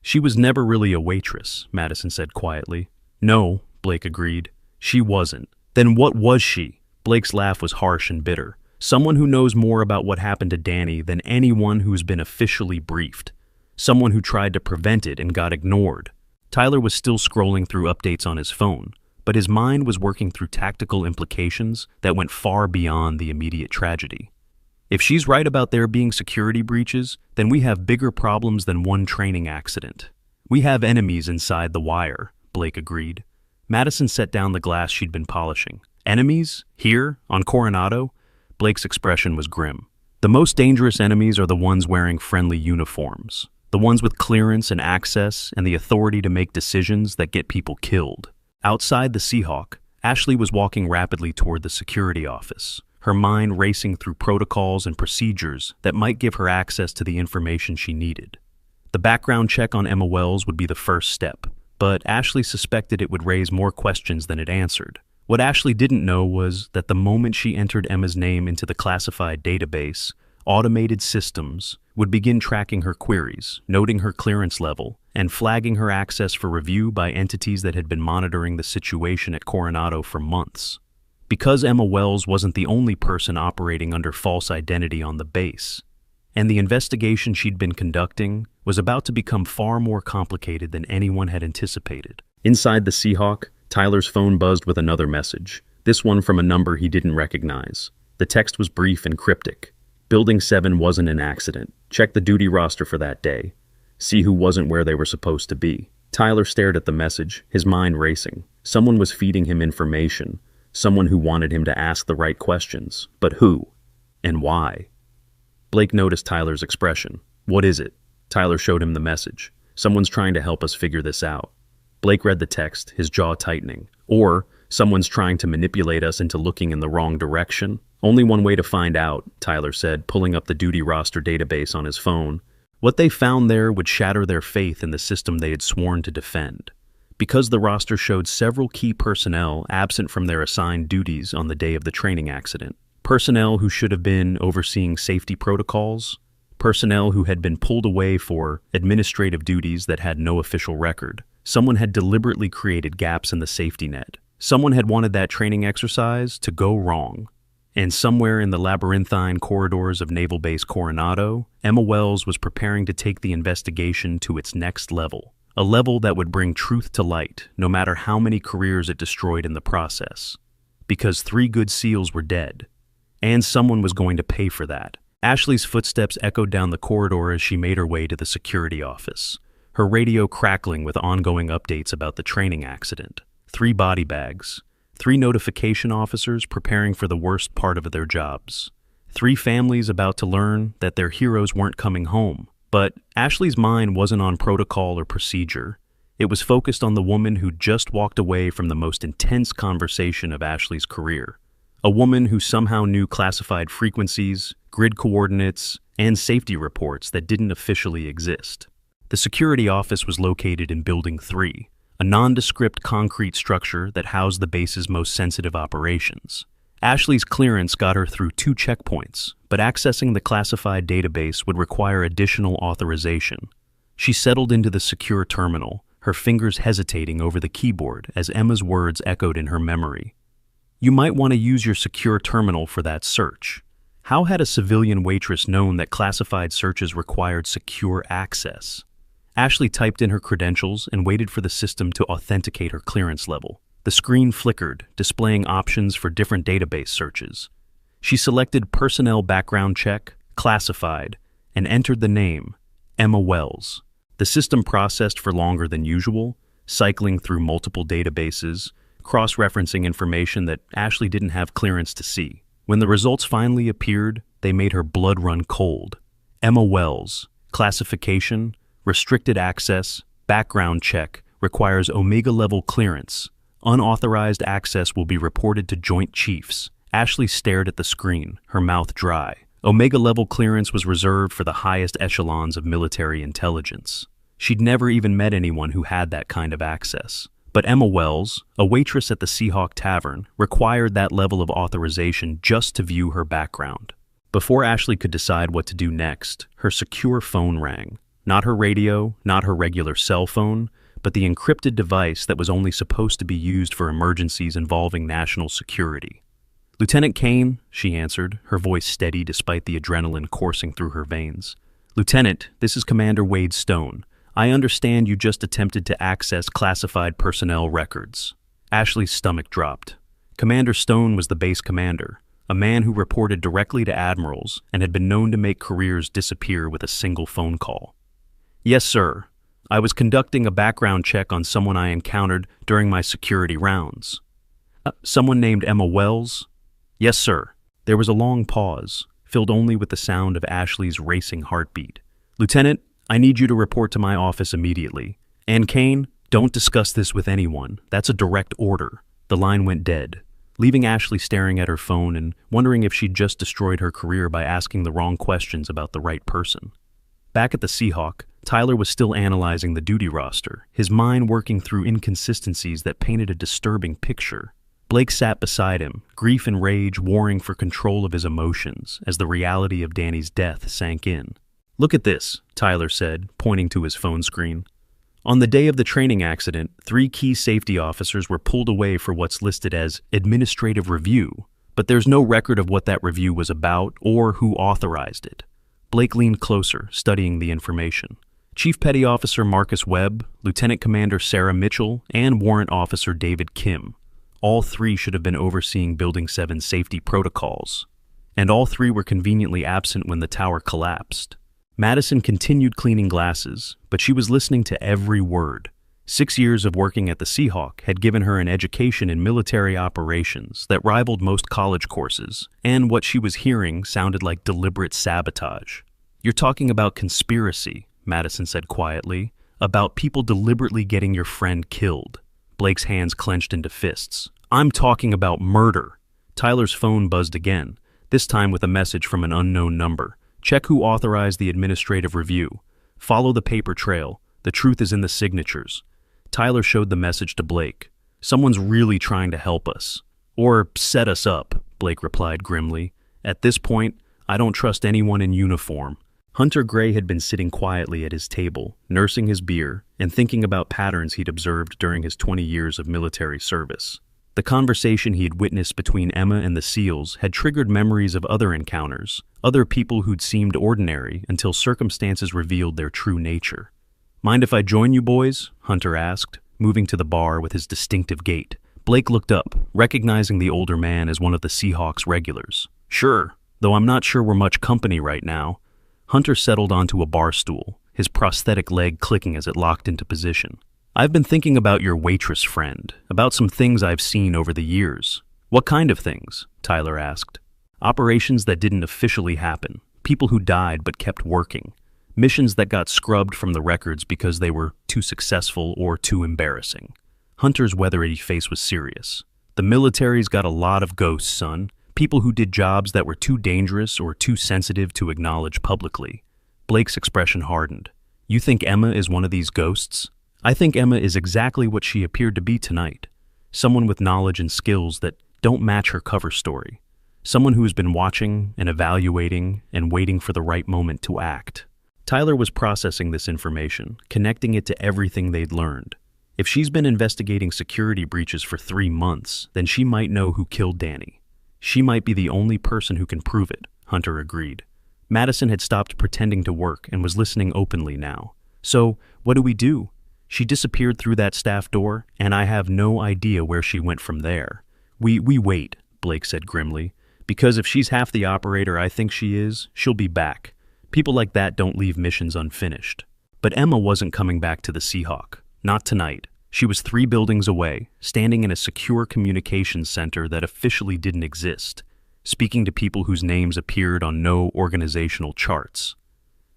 She was never really a waitress, Madison said quietly. No, Blake agreed. She wasn't. Then what was she? Blake's laugh was harsh and bitter. Someone who knows more about what happened to Danny than anyone who's been officially briefed. Someone who tried to prevent it and got ignored. Tyler was still scrolling through updates on his phone, but his mind was working through tactical implications that went far beyond the immediate tragedy. If she's right about there being security breaches, then we have bigger problems than one training accident. We have enemies inside the wire, Blake agreed. Madison set down the glass she'd been polishing. Enemies? Here? On Coronado? Blake's expression was grim. The most dangerous enemies are the ones wearing friendly uniforms. The ones with clearance and access and the authority to make decisions that get people killed. Outside the Seahawk, Ashley was walking rapidly toward the security office, her mind racing through protocols and procedures that might give her access to the information she needed. The background check on Emma Wells would be the first step, but Ashley suspected it would raise more questions than it answered. What Ashley didn't know was that the moment she entered Emma's name into the classified database, automated systems would begin tracking her queries, noting her clearance level, and flagging her access for review by entities that had been monitoring the situation at Coronado for months. Because Emma Wells wasn't the only person operating under false identity on the base, and the investigation she'd been conducting was about to become far more complicated than anyone had anticipated. Inside the Seahawk, Tyler's phone buzzed with another message, this one from a number he didn't recognize. The text was brief and cryptic. Building 7 wasn't an accident. Check the duty roster for that day. See who wasn't where they were supposed to be. Tyler stared at the message, his mind racing. Someone was feeding him information. Someone who wanted him to ask the right questions. But who? And why? Blake noticed Tyler's expression. What is it? Tyler showed him the message. Someone's trying to help us figure this out. Blake read the text, his jaw tightening. Or, someone's trying to manipulate us into looking in the wrong direction. Only one way to find out, Tyler said, pulling up the duty roster database on his phone. What they found there would shatter their faith in the system they had sworn to defend. Because the roster showed several key personnel absent from their assigned duties on the day of the training accident. Personnel who should have been overseeing safety protocols. Personnel who had been pulled away for administrative duties that had no official record. Someone had deliberately created gaps in the safety net. Someone had wanted that training exercise to go wrong. And somewhere in the labyrinthine corridors of Naval Base Coronado, Emma Wells was preparing to take the investigation to its next level. A level that would bring truth to light, no matter how many careers it destroyed in the process. Because 3 good SEALs were dead. And someone was going to pay for that. Ashley's footsteps echoed down the corridor as she made her way to the security office, her radio crackling with ongoing updates about the training accident. 3 body bags. 3 notification officers preparing for the worst part of their jobs. 3 families about to learn that their heroes weren't coming home. But Ashley's mind wasn't on protocol or procedure. It was focused on the woman who just walked away from the most intense conversation of Ashley's career. A woman who somehow knew classified frequencies, grid coordinates, and safety reports that didn't officially exist. The security office was located in Building 3, a nondescript concrete structure that housed the base's most sensitive operations. Ashley's clearance got her through 2 checkpoints, but accessing the classified database would require additional authorization. She settled into the secure terminal, her fingers hesitating over the keyboard as Emma's words echoed in her memory. You might want to use your secure terminal for that search. How had a civilian waitress known that classified searches required secure access? Ashley typed in her credentials and waited for the system to authenticate her clearance level. The screen flickered, displaying options for different database searches. She selected Personnel Background Check, Classified, and entered the name, Emma Wells. The system processed for longer than usual, cycling through multiple databases, cross-referencing information that Ashley didn't have clearance to see. When the results finally appeared, they made her blood run cold. Emma Wells, classification, restricted access, background check, requires Omega-level clearance. Unauthorized access will be reported to Joint Chiefs. Ashley stared at the screen, her mouth dry. Omega-level clearance was reserved for the highest echelons of military intelligence. She'd never even met anyone who had that kind of access. But Emma Wells, a waitress at the Seahawk Tavern, required that level of authorization just to view her background. Before Ashley could decide what to do next, her secure phone rang. Not her radio, not her regular cell phone, but the encrypted device that was only supposed to be used for emergencies involving national security. "Lieutenant Kane," she answered, her voice steady despite the adrenaline coursing through her veins. "Lieutenant, this is Commander Wade Stone. I understand you just attempted to access classified personnel records." Ashley's stomach dropped. Commander Stone was the base commander, a man who reported directly to admirals and had been known to make careers disappear with a single phone call. "Yes, sir. I was conducting a background check on someone I encountered during my security rounds." Someone named Emma Wells?" "Yes, sir." There was a long pause, filled only with the sound of Ashley's racing heartbeat. "Lieutenant, I need you to report to my office immediately. And Kane, don't discuss this with anyone. That's a direct order." The line went dead, leaving Ashley staring at her phone and wondering if she'd just destroyed her career by asking the wrong questions about the right person. Back at the Seahawk, Tyler was still analyzing the duty roster, his mind working through inconsistencies that painted a disturbing picture. Blake sat beside him, grief and rage warring for control of his emotions as the reality of Danny's death sank in. "Look at this," Tyler said, pointing to his phone screen. On the day of the training accident, 3 key safety officers were pulled away for what's listed as administrative review, but there's no record of what that review was about or who authorized it. Blake leaned closer, studying the information. Chief Petty Officer Marcus Webb, Lieutenant Commander Sarah Mitchell, and Warrant Officer David Kim. All 3 should have been overseeing Building 7's safety protocols. And all 3 were conveniently absent when the tower collapsed. Madison continued cleaning glasses, but she was listening to every word. 6 years of working at the Seahawk had given her an education in military operations that rivaled most college courses, and what she was hearing sounded like deliberate sabotage. "You're talking about conspiracy," Madison said quietly, About people deliberately getting your friend killed. Blake's hands clenched into fists. I'm talking about murder. Tyler's phone buzzed again, this time with a message from an unknown number. Check who authorized the administrative review. Follow the paper trail. The truth is in the signatures. Tyler showed the message to Blake. Someone's really trying to help us. Or set us up, Blake replied grimly. At this point, I don't trust anyone in uniform. Hunter Gray had been sitting quietly at his table, nursing his beer, and thinking about patterns he'd observed during his 20 years of military service. The conversation he had witnessed between Emma and the SEALs had triggered memories of other encounters, other people who'd seemed ordinary until circumstances revealed their true nature. Mind if I join you, boys? Hunter asked, moving to the bar with his distinctive gait. Blake looked up, recognizing the older man as one of the Seahawks regulars. Sure, though I'm not sure we're much company right now. Hunter settled onto a bar stool, his prosthetic leg clicking as it locked into position. I've been thinking about your waitress friend, about some things I've seen over the years. What kind of things? Tyler asked. Operations that didn't officially happen, people who died but kept working, missions that got scrubbed from the records because they were too successful or too embarrassing. Hunter's weathery face was serious. The military's got a lot of ghosts, son. People who did jobs that were too dangerous or too sensitive to acknowledge publicly. Blake's expression hardened. You think Emma is one of these ghosts? I think Emma is exactly what she appeared to be tonight. Someone with knowledge and skills that don't match her cover story. Someone who has been watching and evaluating and waiting for the right moment to act. Tyler was processing this information, connecting it to everything they'd learned. If she's been investigating security breaches for 3 months, then she might know who killed Danny. She might be the only person who can prove it, Hunter agreed. Madison had stopped pretending to work and was listening openly now. So, what do we do? She disappeared through that staff door, and I have no idea where she went from there. We wait, Blake said grimly, because if she's half the operator I think she is, she'll be back. People like that don't leave missions unfinished. But Emma wasn't coming back to the Seahawk. Not tonight. She was 3 buildings away, standing in a secure communications center that officially didn't exist, speaking to people whose names appeared on no organizational charts.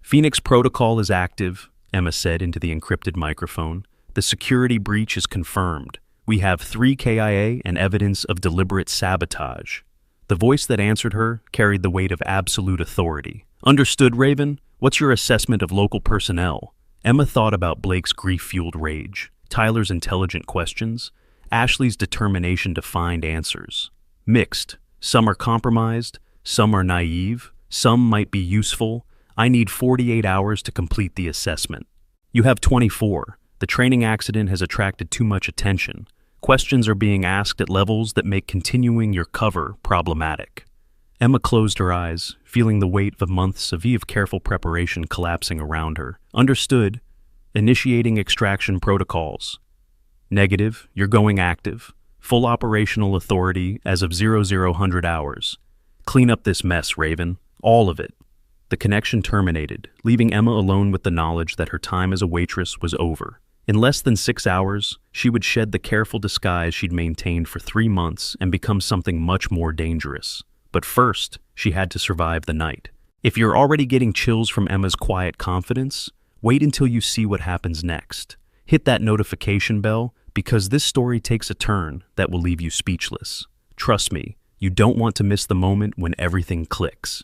Phoenix Protocol is active, Emma said into the encrypted microphone. The security breach is confirmed. We have 3 KIA and evidence of deliberate sabotage. The voice that answered her carried the weight of absolute authority. Understood, Raven? What's your assessment of local personnel? Emma thought about Blake's grief-fueled rage, Tyler's intelligent questions, Ashley's determination to find answers. Mixed. Some are compromised, some are naive, some might be useful. I need 48 hours to complete the assessment. You have 24. The training accident has attracted too much attention. Questions are being asked at levels that make continuing your cover problematic. Emma closed her eyes, feeling the weight of months of careful preparation collapsing around her. Understood. Initiating extraction protocols. Negative. You're going active. Full operational authority as of 0000 hours. Clean up this mess, Raven. All of it. The connection terminated, leaving Emma alone with the knowledge that her time as a waitress was over. In less than 6 hours, she would shed the careful disguise she'd maintained for 3 months and become something much more dangerous. But first, she had to survive the night. If you're already getting chills from Emma's quiet confidence, wait until you see what happens next. Hit that notification bell, because this story takes a turn that will leave you speechless. Trust me, you don't want to miss the moment when everything clicks.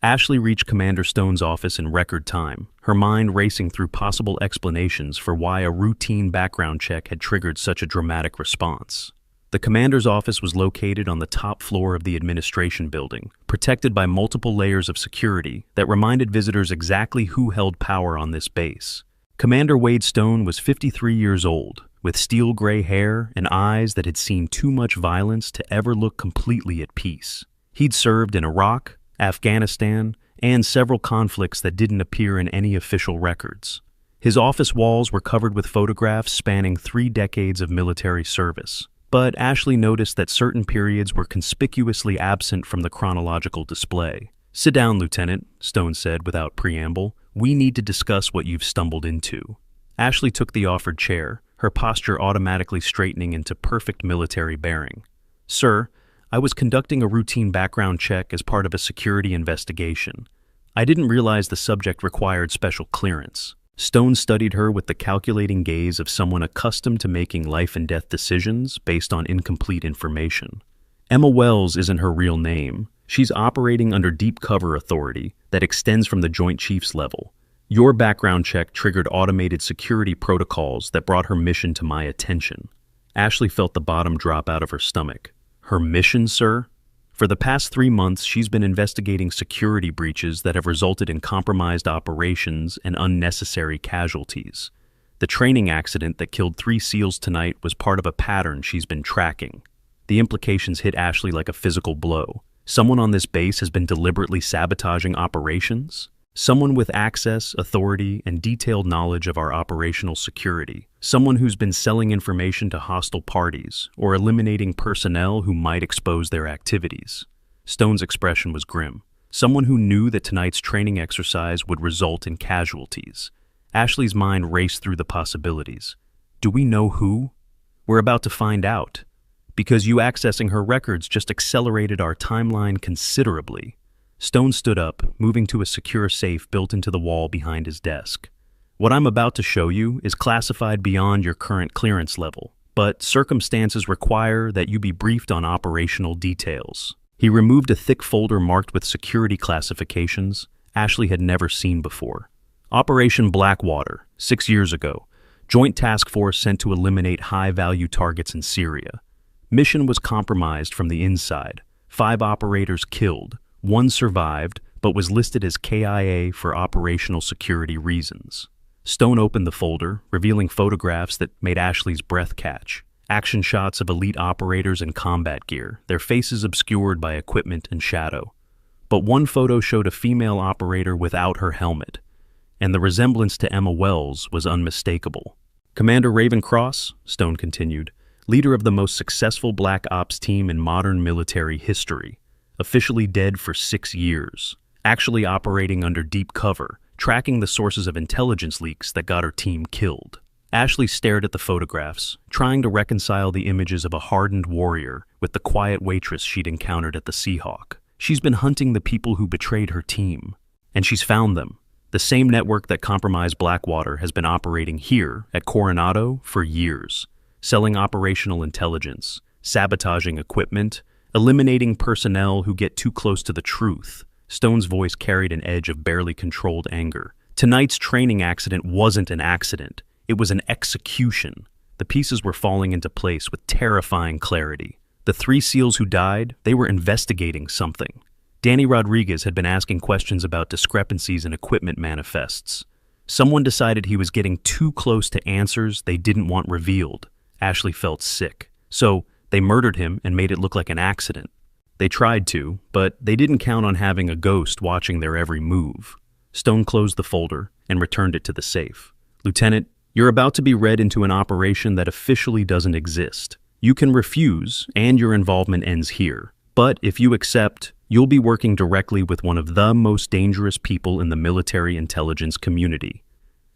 Ashley reached Commander Stone's office in record time, her mind racing through possible explanations for why a routine background check had triggered such a dramatic response. The commander's office was located on the top floor of the administration building, protected by multiple layers of security that reminded visitors exactly who held power on this base. Commander Wade Stone was 53 years old, with steel gray hair and eyes that had seen too much violence to ever look completely at peace. He'd served in Iraq, Afghanistan, and several conflicts that didn't appear in any official records. His office walls were covered with photographs spanning 3 decades of military service. But Ashley noticed that certain periods were conspicuously absent from the chronological display. Sit down, Lieutenant, Stone said without preamble. We need to discuss what you've stumbled into. Ashley took the offered chair, her posture automatically straightening into perfect military bearing. Sir, I was conducting a routine background check as part of a security investigation. I didn't realize the subject required special clearance. Stone studied her with the calculating gaze of someone accustomed to making life and death decisions based on incomplete information. Emma Wells isn't her real name. She's operating under deep cover authority that extends from the Joint Chiefs level. Your background check triggered automated security protocols that brought her mission to my attention. Ashley felt the bottom drop out of her stomach. Her mission, sir? For the past 3 months, she's been investigating security breaches that have resulted in compromised operations and unnecessary casualties. The training accident that killed 3 SEALs tonight was part of a pattern she's been tracking. The implications hit Ashley like a physical blow. Someone on this base has been deliberately sabotaging operations? Someone with access, authority, and detailed knowledge of our operational security. Someone who's been selling information to hostile parties or eliminating personnel who might expose their activities. Stone's expression was grim. Someone who knew that tonight's training exercise would result in casualties. Ashley's mind raced through the possibilities. Do we know who? We're about to find out. Because you accessing her records just accelerated our timeline considerably. Stone stood up, moving to a secure safe built into the wall behind his desk. What I'm about to show you is classified beyond your current clearance level, but circumstances require that you be briefed on operational details. He removed a thick folder marked with security classifications Ashley had never seen before. Operation Blackwater, 6 years ago. Joint Task Force sent to eliminate high-value targets in Syria. Mission was compromised from the inside. 5 operators killed. 1 survived, but was listed as KIA for operational security reasons. Stone opened the folder, revealing photographs that made Ashley's breath catch. Action shots of elite operators in combat gear, their faces obscured by equipment and shadow. But one photo showed a female operator without her helmet, and the resemblance to Emma Wells was unmistakable. Commander Ravencross, Stone continued, leader of the most successful Black Ops team in modern military history. Officially dead for 6 years, actually operating under deep cover, tracking the sources of intelligence leaks that got her team killed. Ashley stared at the photographs, trying to reconcile the images of a hardened warrior with the quiet waitress she'd encountered at the Seahawk. She's been hunting the people who betrayed her team, and she's found them. The same network that compromised Blackwater has been operating here at Coronado for years, selling operational intelligence, sabotaging equipment, eliminating personnel who get too close to the truth. Stone's voice carried an edge of barely controlled anger. Tonight's training accident wasn't an accident. It was an execution. The pieces were falling into place with terrifying clarity. The 3 SEALs who died, they were investigating something. Danny Rodriguez had been asking questions about discrepancies in equipment manifests. Someone decided he was getting too close to answers they didn't want revealed. Ashley felt sick. So, they murdered him and made it look like an accident. They tried to, but they didn't count on having a ghost watching their every move. Stone closed the folder and returned it to the safe. Lieutenant, you're about to be read into an operation that officially doesn't exist. You can refuse, and your involvement ends here. But if you accept, you'll be working directly with one of the most dangerous people in the military intelligence community.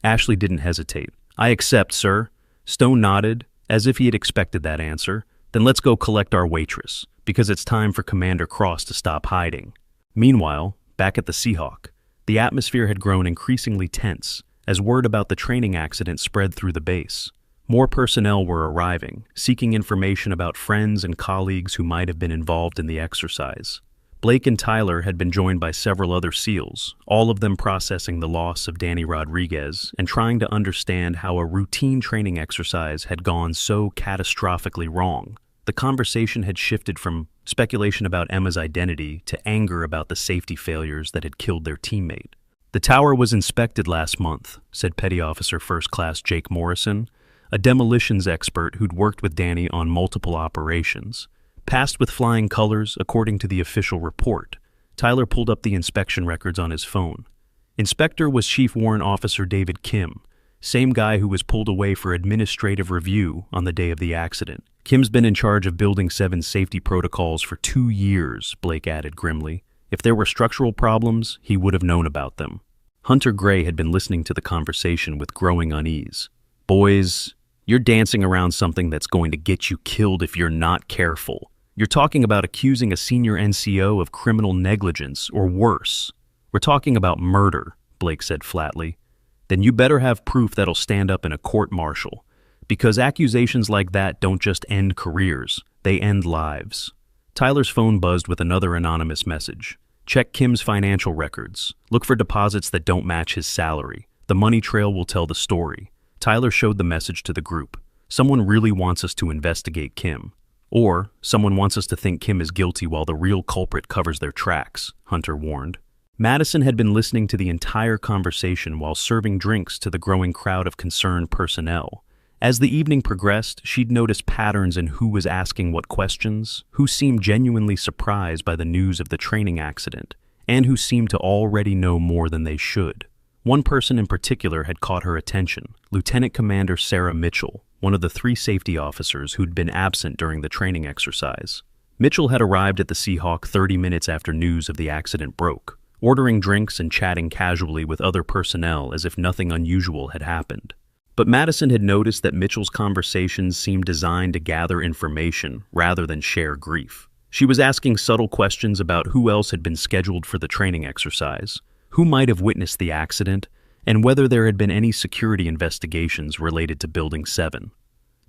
Ashley didn't hesitate. I accept, sir. Stone nodded, as if he had expected that answer. Then let's go collect our waitress, because it's time for Commander Cross to stop hiding. Meanwhile, back at the Seahawk, the atmosphere had grown increasingly tense as word about the training accident spread through the base. More personnel were arriving, seeking information about friends and colleagues who might have been involved in the exercise. Blake and Tyler had been joined by several other SEALs, all of them processing the loss of Danny Rodriguez and trying to understand how a routine training exercise had gone so catastrophically wrong. The conversation had shifted from speculation about Emma's identity to anger about the safety failures that had killed their teammate. The tower was inspected last month, said Petty Officer First Class Jake Morrison, a demolitions expert who'd worked with Danny on multiple operations. Passed with flying colors, according to the official report. Tyler pulled up the inspection records on his phone. Inspector was Chief Warrant Officer David Kim, same guy who was pulled away for administrative review on the day of the accident. Kim's been in charge of Building 7's safety protocols for 2 years, Blake added grimly. If there were structural problems, he would have known about them. Hunter Gray had been listening to the conversation with growing unease. Boys, you're dancing around something that's going to get you killed if you're not careful. You're talking about accusing a senior NCO of criminal negligence, or worse. We're talking about murder, Blake said flatly. then you better have proof that'll stand up in a court-martial. Because accusations like that don't just end careers, they end lives. Tyler's phone buzzed with another anonymous message. Check Kim's financial records. Look for deposits that don't match his salary. The money trail will tell the story. Tyler showed the message to the group. Someone really wants us to investigate Kim. Or, someone wants us to think Kim is guilty while the real culprit covers their tracks, Hunter warned. Madison had been listening to the entire conversation while serving drinks to the growing crowd of concerned personnel. As the evening progressed, she'd noticed patterns in who was asking what questions, who seemed genuinely surprised by the news of the training accident, and who seemed to already know more than they should. One person in particular had caught her attention, Lieutenant Commander Sarah Mitchell, one of the 3 safety officers who'd been absent during the training exercise. Mitchell had arrived at the Seahawk 30 minutes after news of the accident broke, ordering drinks and chatting casually with other personnel as if nothing unusual had happened. But Madison had noticed that Mitchell's conversations seemed designed to gather information rather than share grief. She was asking subtle questions about who else had been scheduled for the training exercise, who might have witnessed the accident, and whether there had been any security investigations related to Building 7.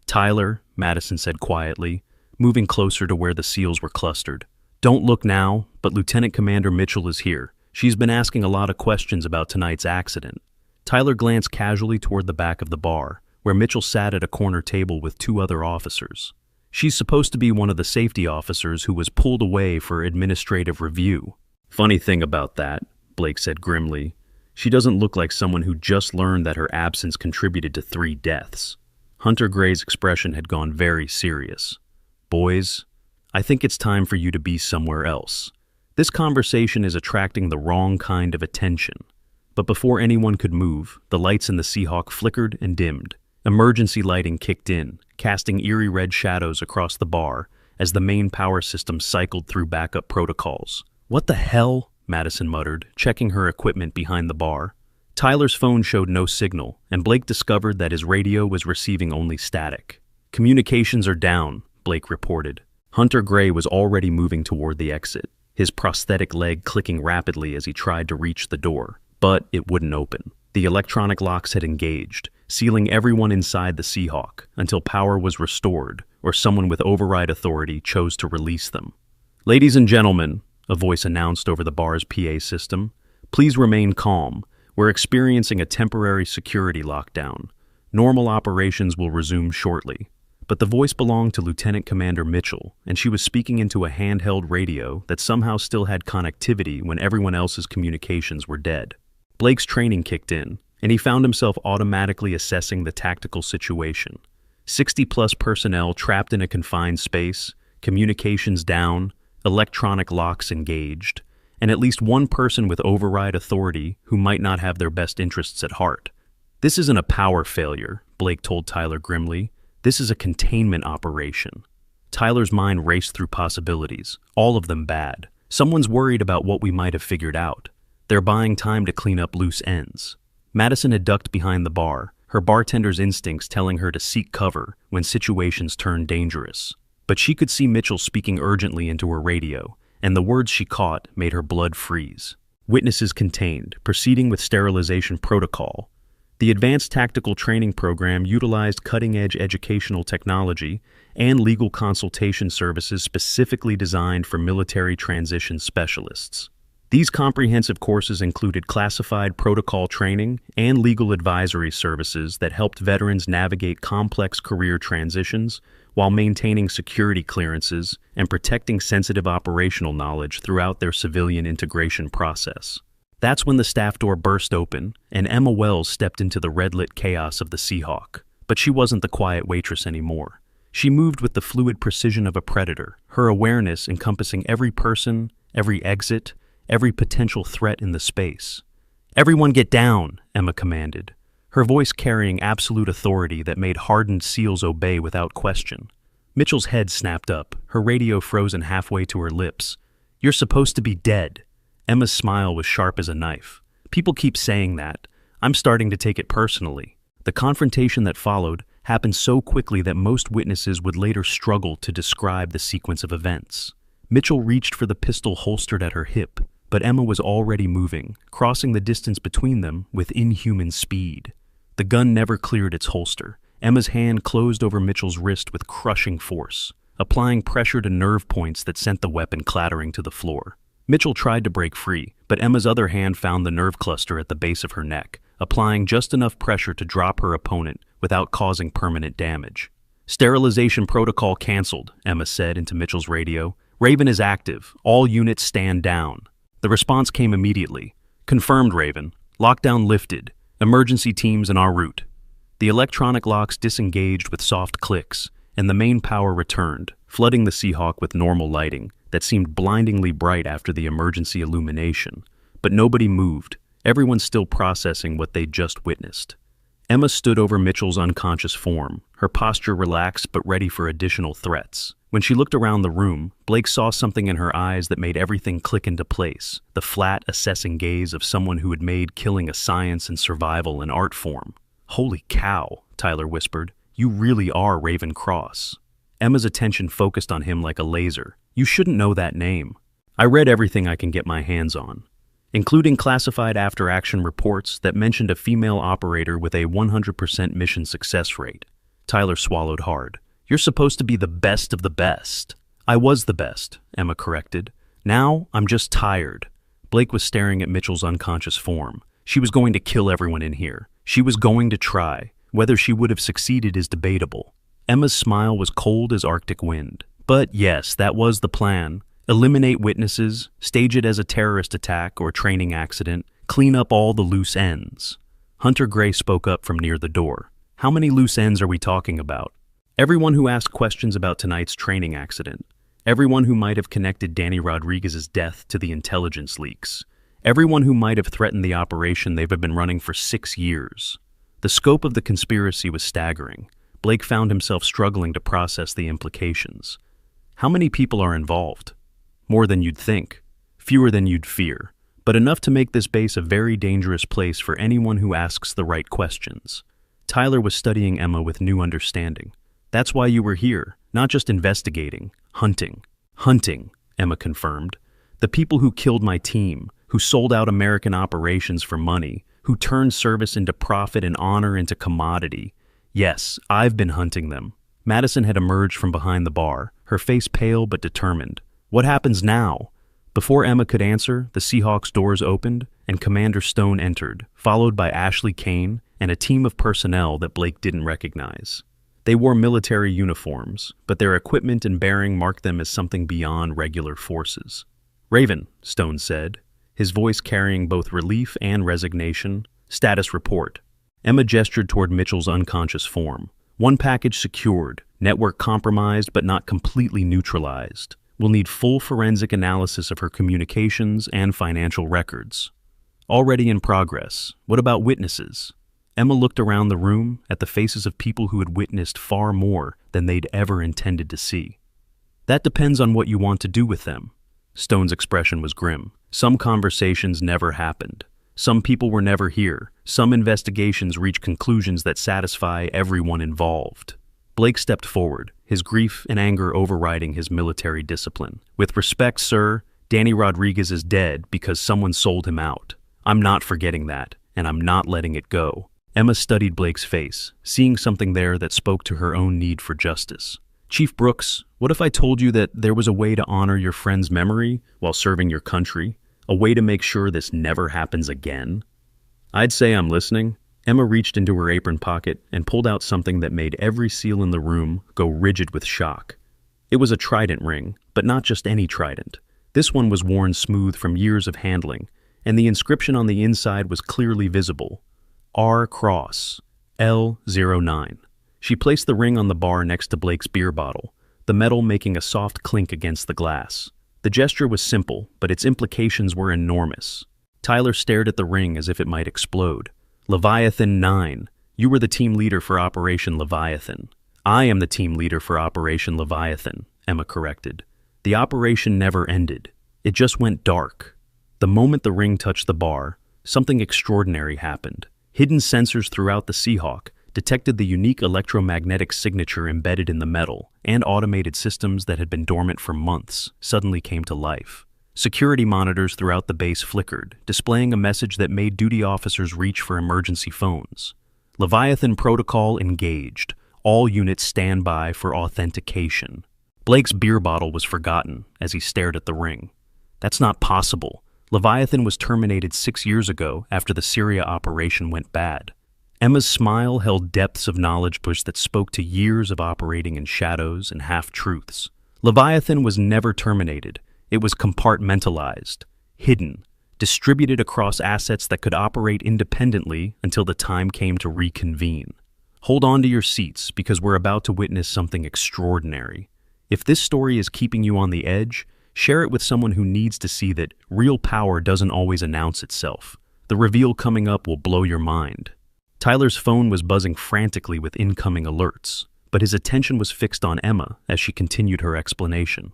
Tyler, Madison said quietly, moving closer to where the SEALs were clustered. Don't look now, but Lieutenant Commander Mitchell is here. She's been asking a lot of questions about tonight's accident. Tyler glanced casually toward the back of the bar, where Mitchell sat at a corner table with 2 other officers. She's supposed to be one of the safety officers who was pulled away for administrative review. Funny thing about that, Blake said grimly. She doesn't look like someone who just learned that her absence contributed to 3 deaths. Hunter Gray's expression had gone very serious. Boys, I think it's time for you to be somewhere else. This conversation is attracting the wrong kind of attention. But before anyone could move, the lights in the Seahawk flickered and dimmed. Emergency lighting kicked in, casting eerie red shadows across the bar as the main power system cycled through backup protocols. What the hell? Madison muttered, checking her equipment behind the bar. Tyler's phone showed no signal, and Blake discovered that his radio was receiving only static. Communications are down, Blake reported. Hunter Gray was already moving toward the exit, his prosthetic leg clicking rapidly as he tried to reach the door. But it wouldn't open. The electronic locks had engaged, sealing everyone inside the Seahawk until power was restored or someone with override authority chose to release them. Ladies and gentlemen, a voice announced over the bar's PA system, please remain calm. We're experiencing a temporary security lockdown. Normal operations will resume shortly. But the voice belonged to Lieutenant Commander Mitchell, and she was speaking into a handheld radio that somehow still had connectivity when everyone else's communications were dead. Blake's training kicked in, and he found himself automatically assessing the tactical situation. 60-plus personnel trapped in a confined space, communications down, electronic locks engaged, and at least one person with override authority who might not have their best interests at heart. This isn't a power failure, Blake told Tyler grimly. This is a containment operation. Tyler's mind raced through possibilities, all of them bad. Someone's worried about what we might have figured out. They're buying time to clean up loose ends. Madison had ducked behind the bar, her bartender's instincts telling her to seek cover when situations turned dangerous. But she could see Mitchell speaking urgently into her radio, and the words she caught made her blood freeze. Witnesses contained, proceeding with sterilization protocol. The Advanced Tactical Training Program utilized cutting-edge educational technology and legal consultation services specifically designed for military transition specialists. These comprehensive courses included classified protocol training and legal advisory services that helped veterans navigate complex career transitions while maintaining security clearances and protecting sensitive operational knowledge throughout their civilian integration process. That's when the staff door burst open, and Emma Wells stepped into the red-lit chaos of the Seahawk. But she wasn't the quiet waitress anymore. She moved with the fluid precision of a predator, her awareness encompassing every person, every exit, every potential threat in the space. "Everyone get down," Emma commanded, her voice carrying absolute authority that made hardened SEALs obey without question. Mitchell's head snapped up, her radio frozen halfway to her lips. "You're supposed to be dead." Emma's smile was sharp as a knife. "People keep saying that. I'm starting to take it personally." The confrontation that followed happened so quickly that most witnesses would later struggle to describe the sequence of events. Mitchell reached for the pistol holstered at her hip, but Emma was already moving, crossing the distance between them with inhuman speed. The gun never cleared its holster. Emma's hand closed over Mitchell's wrist with crushing force, applying pressure to nerve points that sent the weapon clattering to the floor. Mitchell tried to break free, but Emma's other hand found the nerve cluster at the base of her neck, applying just enough pressure to drop her opponent without causing permanent damage. "Sterilization protocol canceled," Emma said into Mitchell's radio. "Raven is active. All units stand down." The response came immediately. "Confirmed, Raven. Lockdown lifted. Emergency teams en route." The electronic locks disengaged with soft clicks, and the main power returned, flooding the Seahawk with normal lighting that seemed blindingly bright after the emergency illumination. But nobody moved, everyone still processing what they'd just witnessed. Emma stood over Mitchell's unconscious form, her posture relaxed but ready for additional threats. When she looked around the room, Blake saw something in her eyes that made everything click into place, the flat, assessing gaze of someone who had made killing a science and survival an art form. "Holy cow," Tyler whispered. "You really are Raven Cross." Emma's attention focused on him like a laser. "You shouldn't know that name." "I read everything I can get my hands on, including classified after-action reports that mentioned a female operator with a 100% mission success rate." Tyler swallowed hard. "You're supposed to be the best of the best." "I was the best," Emma corrected. "Now, I'm just tired." Blake was staring at Mitchell's unconscious form. She was going to kill everyone in here. She was going to try. Whether she would have succeeded is debatable. Emma's smile was cold as Arctic wind. "But yes, that was the plan. Eliminate witnesses, stage it as a terrorist attack or training accident, clean up all the loose ends." Hunter Gray spoke up from near the door. "How many loose ends are we talking about?" "Everyone who asked questions about tonight's training accident. Everyone who might have connected Danny Rodriguez's death to the intelligence leaks. Everyone who might have threatened the operation they've been running for 6 years." The scope of the conspiracy was staggering. Blake found himself struggling to process the implications. How many people are involved? More than you'd think, fewer than you'd fear, but enough to make this base a very dangerous place for anyone who asks the right questions. Tyler was studying Emma with new understanding. "That's why you were here, not just investigating, hunting." "Hunting," Emma confirmed. "The people who killed my team, who sold out American operations for money, who turned service into profit and honor into commodity. Yes, I've been hunting them." Madison had emerged from behind the bar, her face pale but determined. "What happens now?" Before Emma could answer, the Seahawks' doors opened and Commander Stone entered, followed by Ashley Kane and a team of personnel that Blake didn't recognize. They wore military uniforms, but their equipment and bearing marked them as something beyond regular forces. "Raven," Stone said, his voice carrying both relief and resignation. "Status report." Emma gestured toward Mitchell's unconscious form. "One package secured, network compromised but not completely neutralized. We'll need full forensic analysis of her communications and financial records." "Already in progress. What about witnesses?" Emma looked around the room at the faces of people who had witnessed far more than they'd ever intended to see. "That depends on what you want to do with them." Stone's expression was grim. "Some conversations never happened. Some people were never here. Some investigations reach conclusions that satisfy everyone involved." Blake stepped forward, his grief and anger overriding his military discipline. "With respect, sir, Danny Rodriguez is dead because someone sold him out. I'm not forgetting that, and I'm not letting it go." Emma studied Blake's face, seeing something there that spoke to her own need for justice. "Chief Brooks, what if I told you that there was a way to honor your friend's memory while serving your country? A way to make sure this never happens again?" "I'd say I'm listening." Emma reached into her apron pocket and pulled out something that made every SEAL in the room go rigid with shock. It was a Trident ring, but not just any Trident. This one was worn smooth from years of handling, and the inscription on the inside was clearly visible. R. Cross, L09. She placed the ring on the bar next to Blake's beer bottle, the metal making a soft clink against the glass. The gesture was simple, but its implications were enormous. Tyler stared at the ring as if it might explode. "Leviathan 9. You were the team leader for Operation Leviathan." "I am the team leader for Operation Leviathan," Emma corrected. "The operation never ended. It just went dark." The moment the ring touched the bar, something extraordinary happened. Hidden sensors throughout the Seahawk detected the unique electromagnetic signature embedded in the metal, and automated systems that had been dormant for months suddenly came to life. Security monitors throughout the base flickered, displaying a message that made duty officers reach for emergency phones. Leviathan protocol engaged. All units stand by for authentication. Blake's beer bottle was forgotten as he stared at the ring. That's not possible. Leviathan was terminated 6 years ago after the Syria operation went bad. Emma's smile held depths of knowledge that spoke to years of operating in shadows and half-truths. Leviathan was never terminated. It was compartmentalized, hidden, distributed across assets that could operate independently until the time came to reconvene. Hold on to your seats because we're about to witness something extraordinary. If this story is keeping you on the edge, share it with someone who needs to see that real power doesn't always announce itself. The reveal coming up will blow your mind. Tyler's phone was buzzing frantically with incoming alerts, but his attention was fixed on Emma as she continued her explanation.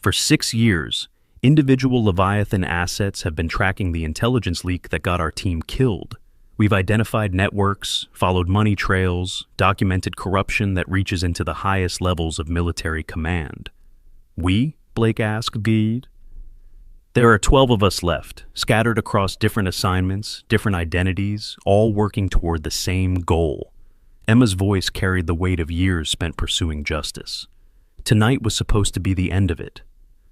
For 6 years, individual Leviathan assets have been tracking the intelligence leak that got our team killed. We've identified networks, followed money trails, documented corruption that reaches into the highest levels of military command. We? Blake asked, Gede. There are 12 of us left, scattered across different assignments, different identities, all working toward the same goal. Emma's voice carried the weight of years spent pursuing justice. Tonight was supposed to be the end of it.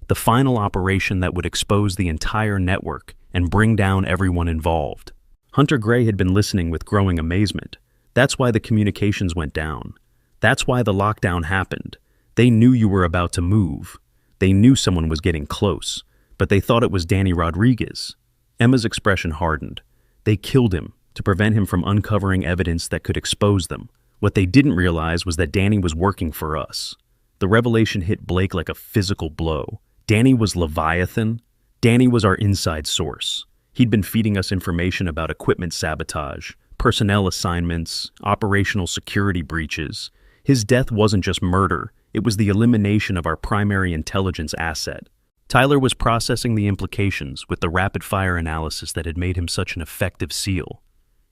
The final operation that would expose the entire network and bring down everyone involved. Hunter Gray had been listening with growing amazement. That's why the communications went down. That's why the lockdown happened. They knew you were about to move. They knew someone was getting close, but they thought it was Danny Rodriguez. Emma's expression hardened. They killed him to prevent him from uncovering evidence that could expose them. What they didn't realize was that Danny was working for us. The revelation hit Blake like a physical blow. Danny was Leviathan. Danny was our inside source. He'd been feeding us information about equipment sabotage, personnel assignments, operational security breaches. His death wasn't just murder, it was the elimination of our primary intelligence asset. Tyler was processing the implications with the rapid-fire analysis that had made him such an effective SEAL.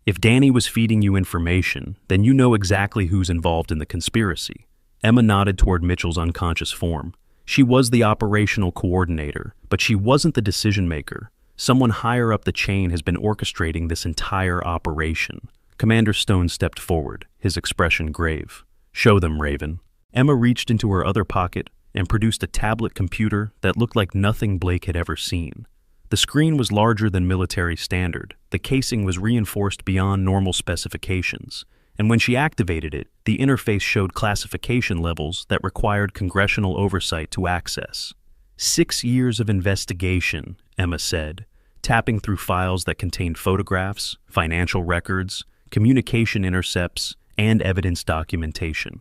If Danny was feeding you information, then you know exactly who's involved in the conspiracy. Emma nodded toward Mitchell's unconscious form. She was the operational coordinator, but she wasn't the decision-maker. Someone higher up the chain has been orchestrating this entire operation. Commander Stone stepped forward, his expression grave. Show them, Raven. Emma reached into her other pocket and produced a tablet computer that looked like nothing Blake had ever seen. The screen was larger than military standard. The casing was reinforced beyond normal specifications. And when she activated it, the interface showed classification levels that required congressional oversight to access. 6 years of investigation, Emma said, tapping through files that contained photographs, financial records, communication intercepts, and evidence documentation.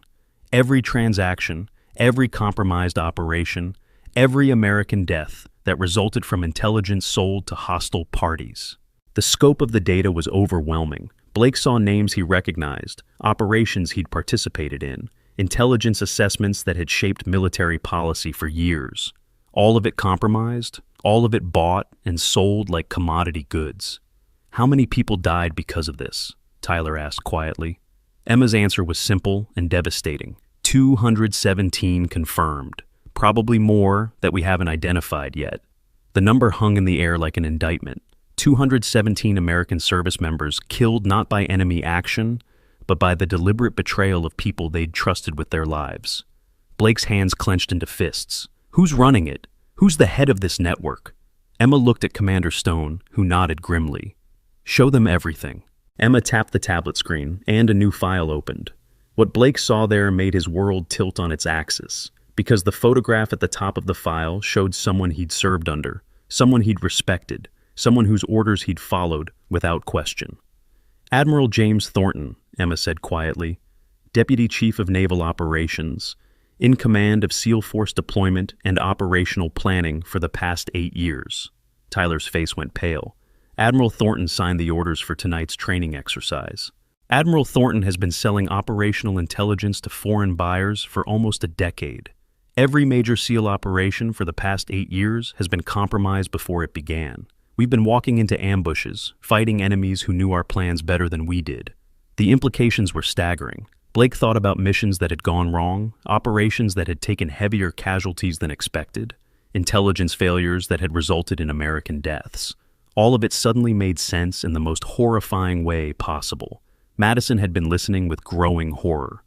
Every transaction, every compromised operation, every American death that resulted from intelligence sold to hostile parties. The scope of the data was overwhelming. Blake saw names he recognized, operations he'd participated in, intelligence assessments that had shaped military policy for years. All of it compromised, all of it bought and sold like commodity goods. How many people died because of this? Tyler asked quietly. Emma's answer was simple and devastating. 217 confirmed. Probably more that we haven't identified yet. The number hung in the air like an indictment. 217 American service members killed not by enemy action, but by the deliberate betrayal of people they'd trusted with their lives. Blake's hands clenched into fists. Who's running it? Who's the head of this network? Emma looked at Commander Stone, who nodded grimly. Show them everything. Emma tapped the tablet screen, and a new file opened. What Blake saw there made his world tilt on its axis, because the photograph at the top of the file showed someone he'd served under, someone he'd respected, someone whose orders he'd followed without question. Admiral James Thornton, Emma said quietly, Deputy Chief of Naval Operations, in command of SEAL Force deployment and operational planning for the past 8 years. Tyler's face went pale. Admiral Thornton signed the orders for tonight's training exercise. Admiral Thornton has been selling operational intelligence to foreign buyers for almost a decade. Every major SEAL operation for the past 8 years has been compromised before it began. We've been walking into ambushes, fighting enemies who knew our plans better than we did. The implications were staggering. Blake thought about missions that had gone wrong, operations that had taken heavier casualties than expected. intelligence failures that had resulted in American deaths. All of it suddenly made sense in the most horrifying way possible. Madison had been listening with growing horror.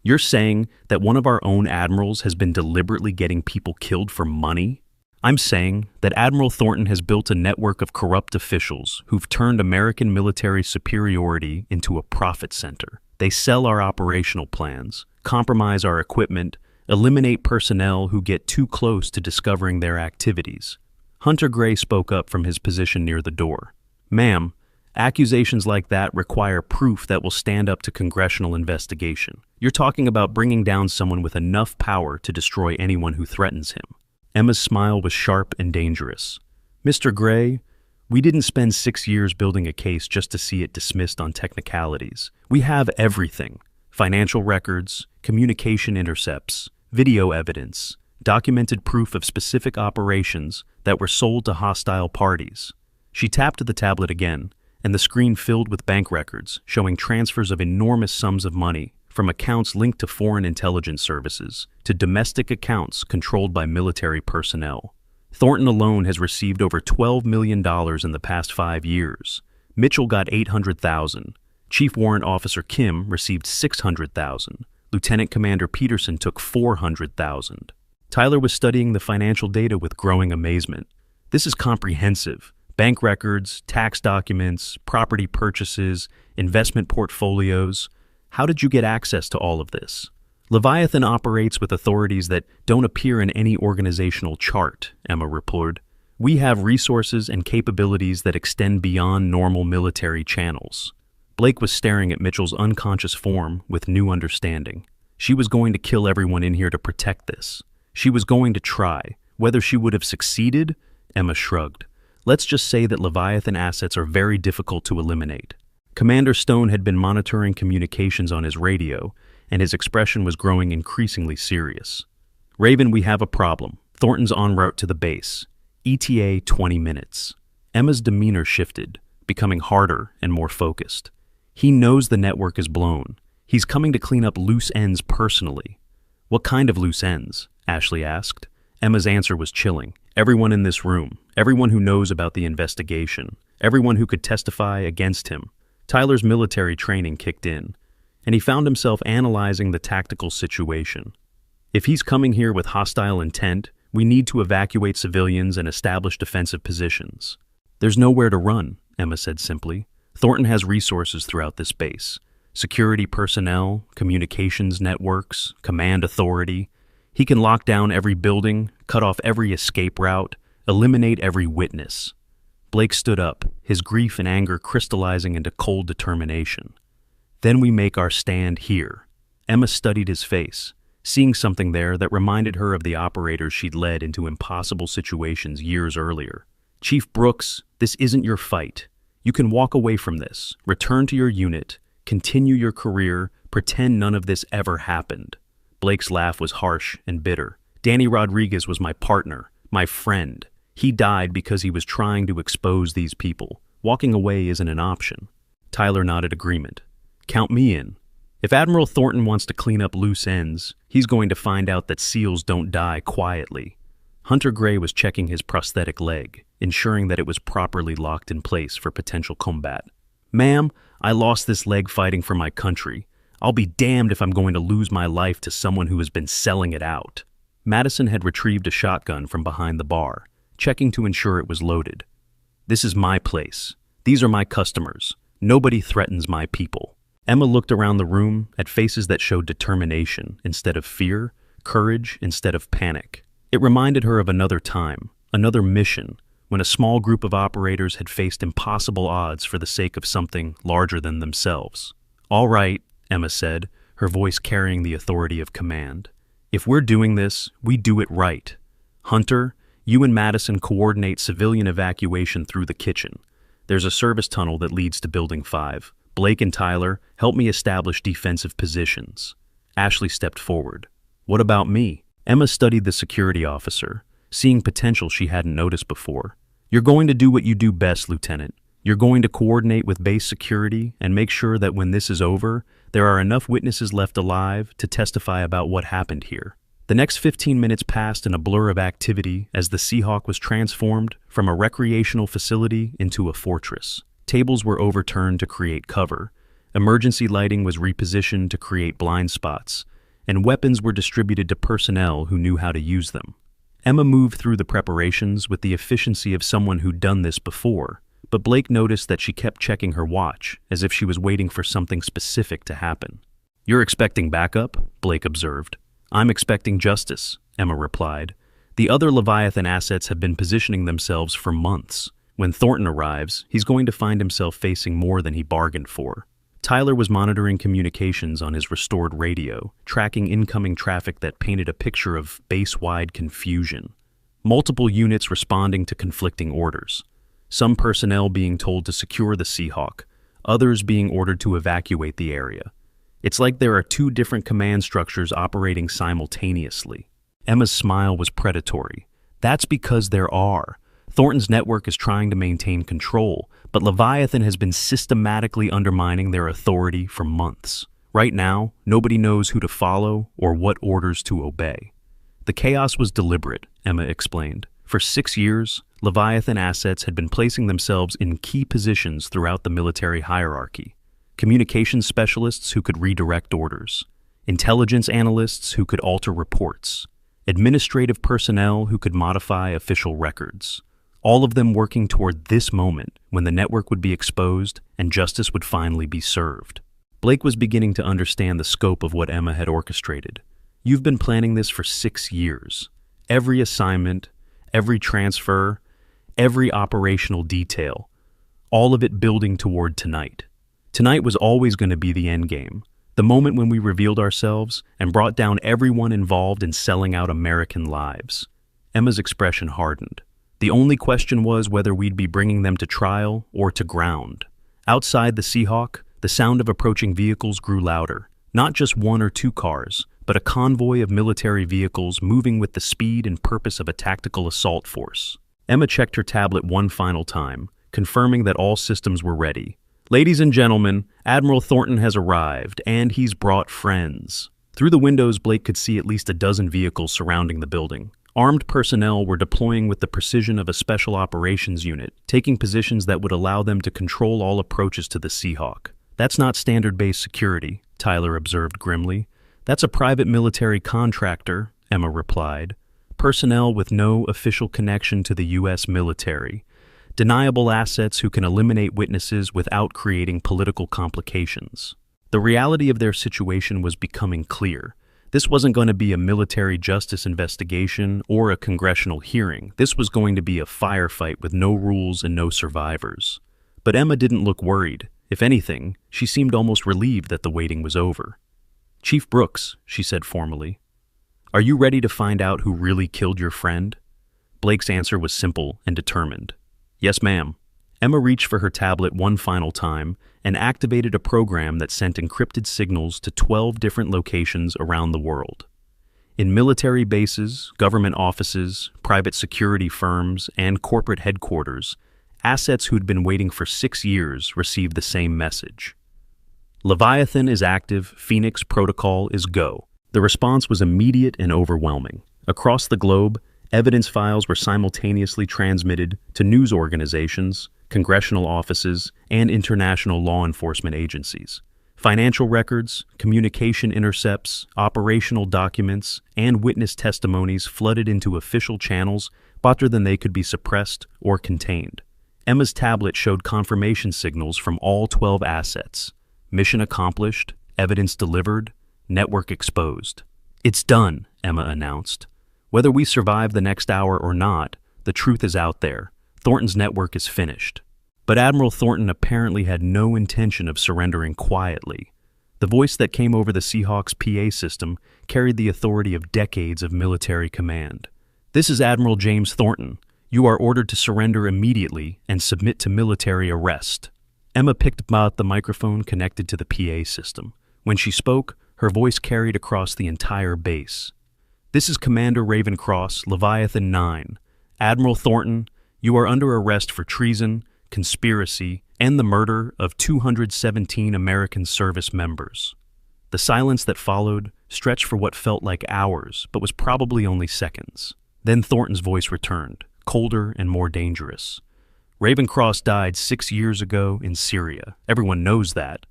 You're saying that one of our own admirals has been deliberately getting people killed for money? I'm saying that Admiral Thornton has built a network of corrupt officials who've turned American military superiority into a profit center. They sell our operational plans, compromise our equipment, eliminate personnel who get too close to discovering their activities. Hunter Gray spoke up from his position near the door. Ma'am, accusations like that require proof that will stand up to congressional investigation. You're talking about bringing down someone with enough power to destroy anyone who threatens him. Emma's smile was sharp and dangerous. Mr. Gray, we didn't spend 6 years building a case just to see it dismissed on technicalities. We have everything: financial records, communication intercepts, video evidence, documented proof of specific operations that were sold to hostile parties. She tapped the tablet again, and the screen filled with bank records showing transfers of enormous sums of money from accounts linked to foreign intelligence services to domestic accounts controlled by military personnel. Thornton alone has received over $12 million in the past 5 years. Mitchell got $800,000. Chief Warrant Officer Kim received $600,000. Lieutenant Commander Peterson took $400,000. Tyler was studying the financial data with growing amazement. This is comprehensive. Bank records, tax documents, property purchases, investment portfolios. How did you get access to all of this? Leviathan operates with authorities that don't appear in any organizational chart, Emma reported. We have resources and capabilities that extend beyond normal military channels. Blake was staring at Mitchell's unconscious form with new understanding. She was going to kill everyone in here to protect this. She was going to try. Whether she would have succeeded? Emma shrugged. Let's just say that Leviathan assets are very difficult to eliminate. Commander Stone had been monitoring communications on his radio, and his expression was growing increasingly serious. Raven, we have a problem. Thornton's en route to the base. ETA 20 minutes. Emma's demeanor shifted, becoming harder and more focused. He knows the network is blown. He's coming to clean up loose ends personally. What kind of loose ends? Ashley asked. Emma's answer was chilling. Everyone in this room, everyone who knows about the investigation, everyone who could testify against him. Tyler's military training kicked in, and he found himself analyzing the tactical situation. If he's coming here with hostile intent, we need to evacuate civilians and establish defensive positions. There's nowhere to run, Emma said simply. Thornton has resources throughout this base. Security personnel, communications networks, command authority. He can lock down every building, cut off every escape route, eliminate every witness. Blake stood up, his grief and anger crystallizing into cold determination. Then we make our stand here. Emma studied his face, seeing something there that reminded her of the operators she'd led into impossible situations years earlier. Chief Brooks, this isn't your fight. You can walk away from this, return to your unit, continue your career, pretend none of this ever happened. Blake's laugh was harsh and bitter. Danny Rodriguez was my partner, my friend. He died because he was trying to expose these people. Walking away isn't an option. Tyler nodded agreement. Count me in. If Admiral Thornton wants to clean up loose ends, he's going to find out that SEALs don't die quietly. Hunter Gray was checking his prosthetic leg, ensuring that it was properly locked in place for potential combat. Ma'am, I lost this leg fighting for my country. I'll be damned if I'm going to lose my life to someone who has been selling it out. Madison had retrieved a shotgun from behind the bar, checking to ensure it was loaded. This is my place. These are my customers. Nobody threatens my people. Emma looked around the room at faces that showed determination instead of fear, courage instead of panic. It reminded her of another time, another mission, when a small group of operators had faced impossible odds for the sake of something larger than themselves. All right, Emma said, her voice carrying the authority of command. If we're doing this, we do it right. Hunter, you and Madison coordinate civilian evacuation through the kitchen. There's a service tunnel that leads to Building 5. Blake and Tyler, help me establish defensive positions. Ashley stepped forward. What about me? Emma studied the security officer, seeing potential she hadn't noticed before. You're going to do what you do best, Lieutenant. You're going to coordinate with base security and make sure that when this is over, there are enough witnesses left alive to testify about what happened here. The next 15 minutes passed in a blur of activity as the Seahawk was transformed from a recreational facility into a fortress. Tables were overturned to create cover, emergency lighting was repositioned to create blind spots, and weapons were distributed to personnel who knew how to use them. Emma moved through the preparations with the efficiency of someone who'd done this before, but Blake noticed that she kept checking her watch, as if she was waiting for something specific to happen. "You're expecting backup?" Blake observed. "I'm expecting justice," Emma replied. "The other Leviathan assets have been positioning themselves for months. When Thornton arrives, he's going to find himself facing more than he bargained for." Tyler was monitoring communications on his restored radio, tracking incoming traffic that painted a picture of base-wide confusion. Multiple units responding to conflicting orders. Some personnel being told to secure the Seahawk, others being ordered to evacuate the area. It's like there are two different command structures operating simultaneously. Emma's smile was predatory. "That's because there are. Thornton's network is trying to maintain control, but Leviathan has been systematically undermining their authority for months. Right now, nobody knows who to follow or what orders to obey." "The chaos was deliberate," Emma explained. "For 6 years, Leviathan assets had been placing themselves in key positions throughout the military hierarchy. Communications specialists who could redirect orders, intelligence analysts who could alter reports, administrative personnel who could modify official records. All of them working toward this moment when the network would be exposed and justice would finally be served." Blake was beginning to understand the scope of what Emma had orchestrated. "You've been planning this for 6 years. Every assignment, every transfer, every operational detail, all of it building toward tonight. Tonight was always going to be the end game, the moment when we revealed ourselves and brought down everyone involved in selling out American lives." Emma's expression hardened. "The only question was whether we'd be bringing them to trial or to ground." Outside the Seahawk, the sound of approaching vehicles grew louder. Not just 1 or 2 cars, but a convoy of military vehicles moving with the speed and purpose of a tactical assault force. Emma checked her tablet one final time, confirming that all systems were ready. "Ladies and gentlemen, Admiral Thornton has arrived, and he's brought friends." Through the windows, Blake could see at least a dozen vehicles surrounding the building. Armed personnel were deploying with the precision of a special operations unit, taking positions that would allow them to control all approaches to the Seahawk. "That's not standard-based security," Tyler observed grimly. "That's a private military contractor," Emma replied. "Personnel with no official connection to the U.S. military. Deniable assets who can eliminate witnesses without creating political complications." The reality of their situation was becoming clear. This wasn't going to be a military justice investigation or a congressional hearing. This was going to be a firefight with no rules and no survivors. But Emma didn't look worried. If anything, she seemed almost relieved that the waiting was over. "Chief Brooks," she said formally, "are you ready to find out who really killed your friend?" Blake's answer was simple and determined. "Yes, ma'am." Emma reached for her tablet one final time and activated a program that sent encrypted signals to 12 different locations around the world. In military bases, government offices, private security firms, and corporate headquarters, assets who'd been waiting for 6 years received the same message. "Leviathan is active, Phoenix protocol is go." The response was immediate and overwhelming. Across the globe, evidence files were simultaneously transmitted to news organizations, congressional offices, and international law enforcement agencies. Financial records, communication intercepts, operational documents, and witness testimonies flooded into official channels faster than they could be suppressed or contained. Emma's tablet showed confirmation signals from all 12 assets. Mission accomplished, evidence delivered, network exposed. "It's done," Emma announced. "Whether we survive the next hour or not, the truth is out there. Thornton's network is finished." But Admiral Thornton apparently had no intention of surrendering quietly. The voice that came over the Seahawks PA system carried the authority of decades of military command. "This is Admiral James Thornton. You are ordered to surrender immediately and submit to military arrest." Emma picked up the microphone connected to the PA system. When she spoke, her voice carried across the entire base. "This is Commander Ravencross, Leviathan 9. Admiral Thornton, you are under arrest for treason, conspiracy, and the murder of 217 American service members." The silence that followed stretched for what felt like hours, but was probably only seconds. Then Thornton's voice returned, colder and more dangerous. Ravencross died 6 years ago in Syria. Everyone knows that.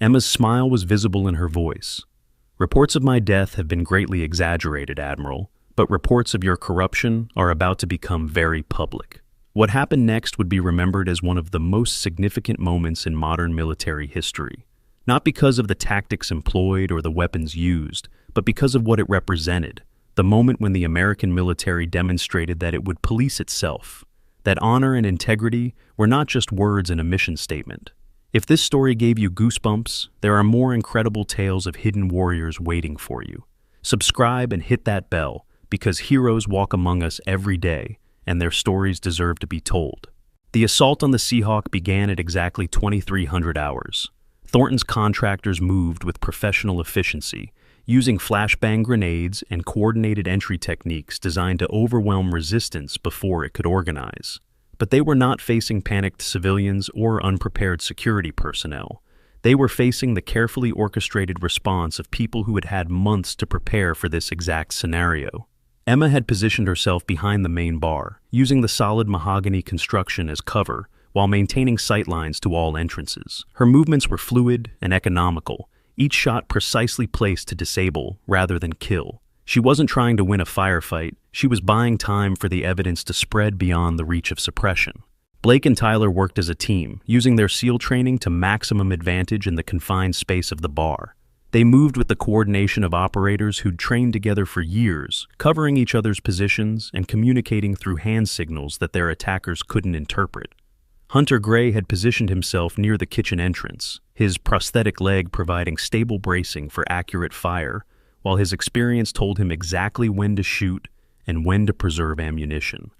Emma's smile was visible in her voice. Reports of my death have been greatly exaggerated, Admiral, but reports of your corruption are about to become very public. What happened next would be remembered as one of the most significant moments in modern military history. Not because of the tactics employed or the weapons used, but because of what it represented. The moment when the American military demonstrated that it would police itself, that honor and integrity were not just words in a mission statement. If this story gave you goosebumps, there are more incredible tales of hidden warriors waiting for you. Subscribe and hit that bell, because heroes walk among us every day, and their stories deserve to be told. The assault on the Seahawk began at exactly 2300 hours. Thornton's contractors moved with professional efficiency, using flashbang grenades and coordinated entry techniques designed to overwhelm resistance before it could organize. But they were not facing panicked civilians or unprepared security personnel. They were facing the carefully orchestrated response of people who had had months to prepare for this exact scenario. Emma had positioned herself behind the main bar, using the solid mahogany construction as cover, while maintaining sightlines to all entrances. Her movements were fluid and economical, each shot precisely placed to disable rather than kill. She wasn't trying to win a firefight, she was buying time for the evidence to spread beyond the reach of suppression. Blake and Tyler worked as a team, using their SEAL training to maximum advantage in the confined space of the bar. They moved with the coordination of operators who'd trained together for years, covering each other's positions and communicating through hand signals that their attackers couldn't interpret. Hunter Gray had positioned himself near the kitchen entrance, his prosthetic leg providing stable bracing for accurate fire, while his experience told him exactly when to shoot and when to preserve ammunition.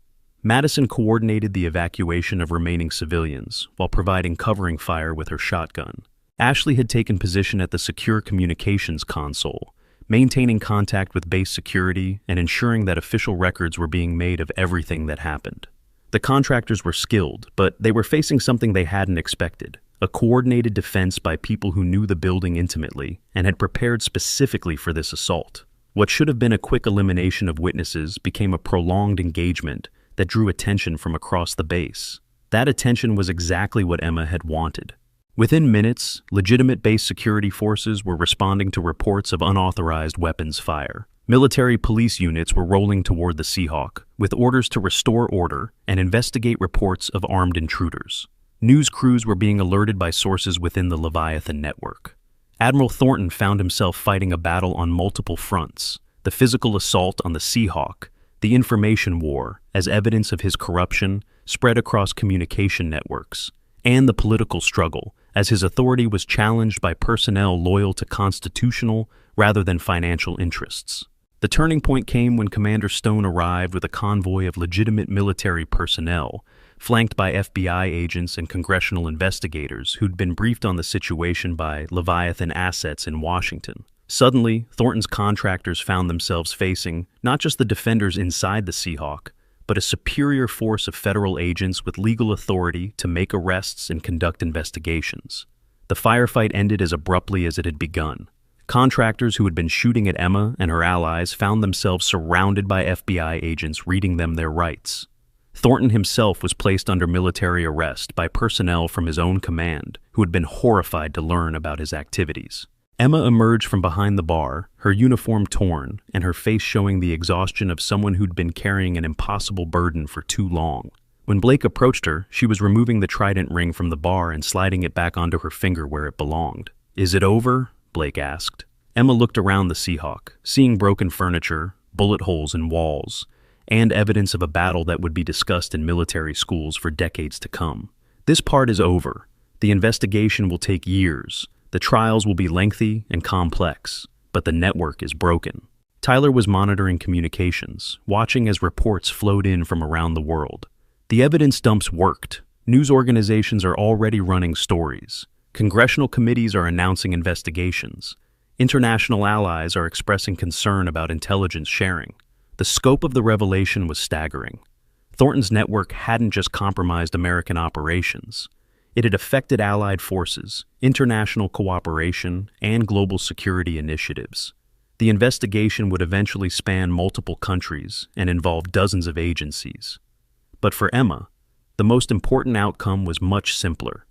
Madison coordinated the evacuation of remaining civilians, while providing covering fire with her shotgun. Ashley had taken position at the secure communications console, maintaining contact with base security and ensuring that official records were being made of everything that happened. The contractors were skilled, but they were facing something they hadn't expected: a coordinated defense by people who knew the building intimately and had prepared specifically for this assault. What should have been a quick elimination of witnesses became a prolonged engagement that drew attention from across the base. That attention was exactly what Emma had wanted. Within minutes, legitimate base security forces were responding to reports of unauthorized weapons fire. Military police units were rolling toward the Seahawk, with orders to restore order and investigate reports of armed intruders. News crews were being alerted by sources within the Leviathan network. Admiral Thornton found himself fighting a battle on multiple fronts: the physical assault on the Seahawk, the information war, as evidence of his corruption spread across communication networks, and the political struggle, as his authority was challenged by personnel loyal to constitutional rather than financial interests. The turning point came when Commander Stone arrived with a convoy of legitimate military personnel, flanked by FBI agents and congressional investigators who'd been briefed on the situation by Leviathan assets in Washington. Suddenly, Thornton's contractors found themselves facing not just the defenders inside the Seahawk, but a superior force of federal agents with legal authority to make arrests and conduct investigations. The firefight ended as abruptly as it had begun. Contractors who had been shooting at Emma and her allies found themselves surrounded by FBI agents reading them their rights. Thornton himself was placed under military arrest by personnel from his own command, who had been horrified to learn about his activities. Emma emerged from behind the bar, her uniform torn, and her face showing the exhaustion of someone who'd been carrying an impossible burden for too long. When Blake approached her, she was removing the Trident ring from the bar and sliding it back onto her finger where it belonged. "Is it over?" Blake asked. Emma looked around the Seahawk, seeing broken furniture, bullet holes in walls, and evidence of a battle that would be discussed in military schools for decades to come. "This part is over. The investigation will take years. The trials will be lengthy and complex, but the network is broken." Tyler was monitoring communications, watching as reports flowed in from around the world. The evidence dumps worked. News organizations are already running stories. Congressional committees are announcing investigations. International allies are expressing concern about intelligence sharing. The scope of the revelation was staggering. Thornton's network hadn't just compromised American operations. It had affected allied forces, international cooperation, and global security initiatives. The investigation would eventually span multiple countries and involve dozens of agencies. But for Emma, the most important outcome was much simpler.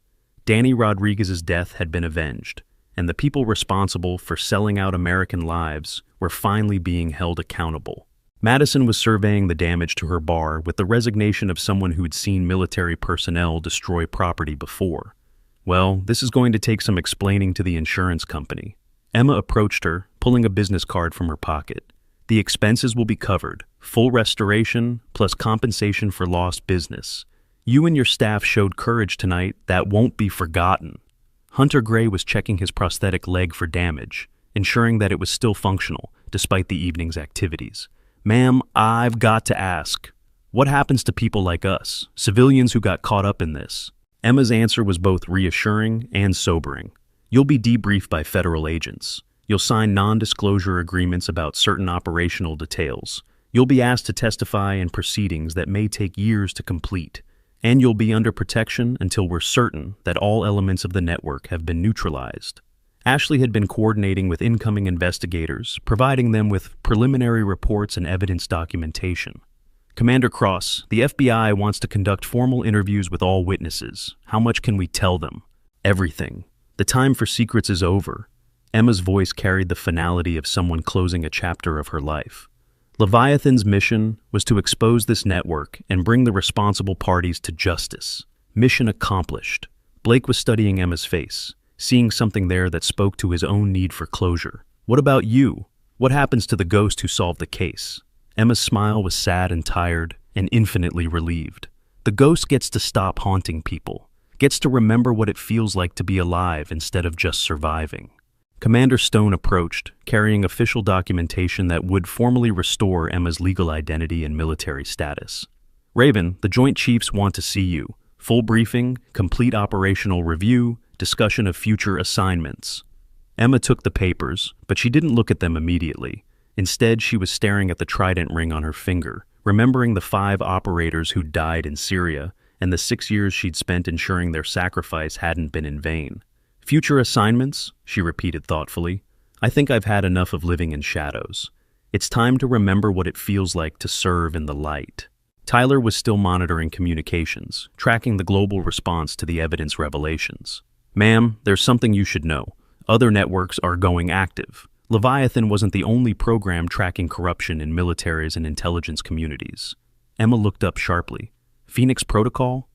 Danny Rodriguez's death had been avenged, and the people responsible for selling out American lives were finally being held accountable. Madison was surveying the damage to her bar with the resignation of someone who'd seen military personnel destroy property before. Well, this is going to take some explaining to the insurance company. Emma approached her, pulling a business card from her pocket. The expenses will be covered, full restoration plus compensation for lost business. You and your staff showed courage tonight that won't be forgotten. Hunter Gray was checking his prosthetic leg for damage, ensuring that it was still functional despite the evening's activities. Ma'am, I've got to ask, what happens to people like us, civilians who got caught up in this? Emma's answer was both reassuring and sobering. You'll be debriefed by federal agents. You'll sign non-disclosure agreements about certain operational details. You'll be asked to testify in proceedings that may take years to complete. And you'll be under protection until we're certain that all elements of the network have been neutralized. Ashley had been coordinating with incoming investigators, providing them with preliminary reports and evidence documentation. Commander Cross, the FBI wants to conduct formal interviews with all witnesses. How much can we tell them? Everything. The time for secrets is over. Emma's voice carried the finality of someone closing a chapter of her life. Leviathan's mission was to expose this network and bring the responsible parties to justice. Mission accomplished. Blake was studying Emma's face, seeing something there that spoke to his own need for closure. What about you? What happens to the ghost who solved the case? Emma's smile was sad and tired and infinitely relieved. The ghost gets to stop haunting people, gets to remember what it feels like to be alive instead of just surviving. Commander Stone approached, carrying official documentation that would formally restore Emma's legal identity and military status. Raven, the Joint Chiefs want to see you. Full briefing, complete operational review, discussion of future assignments. Emma took the papers, but she didn't look at them immediately. Instead, she was staring at the Trident ring on her finger, remembering the 5 operators who died in Syria and the 6 years she'd spent ensuring their sacrifice hadn't been in vain. Future assignments, she repeated thoughtfully. I think I've had enough of living in shadows. It's time to remember what it feels like to serve in the light. Tyler was still monitoring communications, tracking the global response to the evidence revelations. Ma'am, there's something you should know. Other networks are going active. Leviathan wasn't the only program tracking corruption in militaries and intelligence communities. Emma looked up sharply. Phoenix Protocol?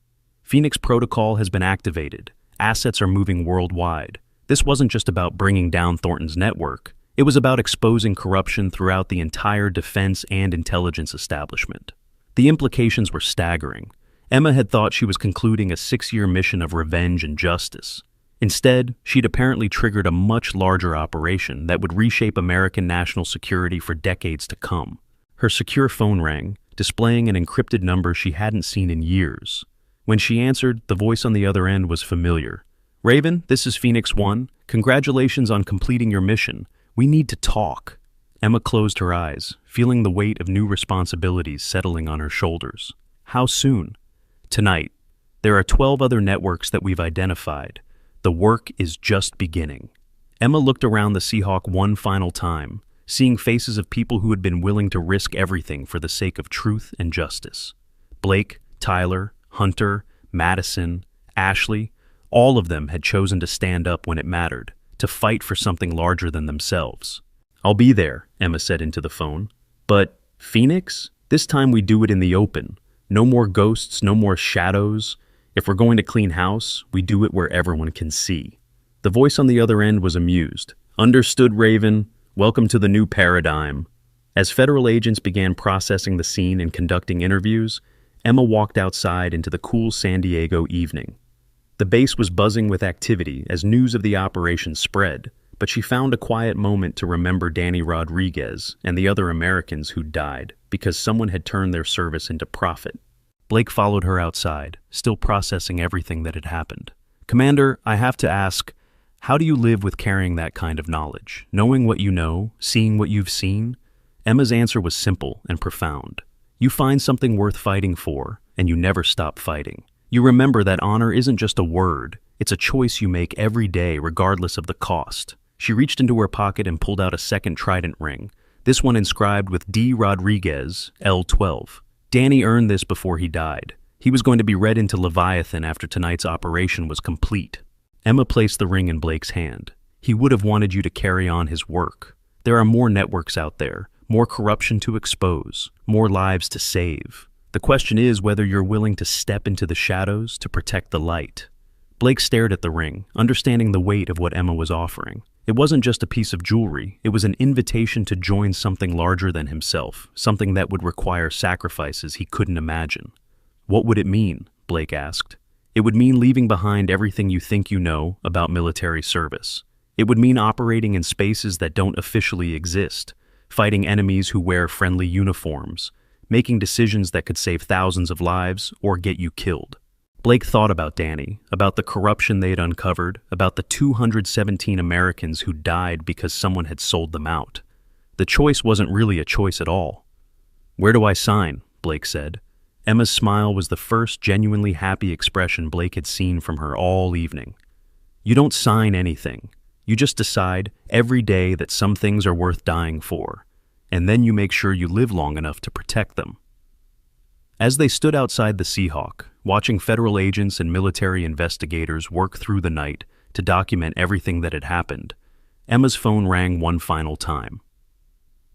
Phoenix Protocol has been activated. Assets are moving worldwide. This wasn't just about bringing down Thornton's network. It was about exposing corruption throughout the entire defense and intelligence establishment. The implications were staggering. Emma had thought she was concluding a 6-year mission of revenge and justice. Instead, she'd apparently triggered a much larger operation that would reshape American national security for decades to come. Her secure phone rang, displaying an encrypted number she hadn't seen in years. When she answered, the voice on the other end was familiar. Raven, this is Phoenix 1. Congratulations on completing your mission. We need to talk. Emma closed her eyes, feeling the weight of new responsibilities settling on her shoulders. How soon? Tonight. There are 12 other networks that we've identified. The work is just beginning. Emma looked around the Seahawk one final time, seeing faces of people who had been willing to risk everything for the sake of truth and justice. Blake, Tyler, Hunter, Madison, Ashley, all of them had chosen to stand up when it mattered, to fight for something larger than themselves. I'll be there, Emma said into the phone. But Phoenix? This time we do it in the open. No more ghosts, no more shadows. If we're going to clean house, we do it where everyone can see. The voice on the other end was amused. Understood, Raven. Welcome to the new paradigm. As federal agents began processing the scene and conducting interviews, Emma walked outside into the cool San Diego evening. The base was buzzing with activity as news of the operation spread, but she found a quiet moment to remember Danny Rodriguez and the other Americans who'd died because someone had turned their service into profit. Blake followed her outside, still processing everything that had happened. Commander, I have to ask, how do you live with carrying that kind of knowledge, knowing what you know, seeing what you've seen? Emma's answer was simple and profound. You find something worth fighting for, and you never stop fighting. You remember that honor isn't just a word, it's a choice you make every day regardless of the cost. She reached into her pocket and pulled out a second Trident ring, this one inscribed with D. Rodriguez, L12. Danny earned this before he died. He was going to be read into Leviathan after tonight's operation was complete. Emma placed the ring in Blake's hand. He would have wanted you to carry on his work. There are more networks out there, more corruption to expose, more lives to save. The question is whether you're willing to step into the shadows to protect the light. Blake stared at the ring, understanding the weight of what Emma was offering. It wasn't just a piece of jewelry, it was an invitation to join something larger than himself, something that would require sacrifices he couldn't imagine. What would it mean? Blake asked. It would mean leaving behind everything you think you know about military service. It would mean operating in spaces that don't officially exist, fighting enemies who wear friendly uniforms, making decisions that could save thousands of lives or get you killed. Blake thought about Danny, about the corruption they'd uncovered, about the 217 Americans who died because someone had sold them out. The choice wasn't really a choice at all. "Where do I sign?" Blake said. Emma's smile was the first genuinely happy expression Blake had seen from her all evening. "You don't sign anything. You just decide every day that some things are worth dying for, and then you make sure you live long enough to protect them." As they stood outside the Seahawk, watching federal agents and military investigators work through the night to document everything that had happened, Emma's phone rang one final time.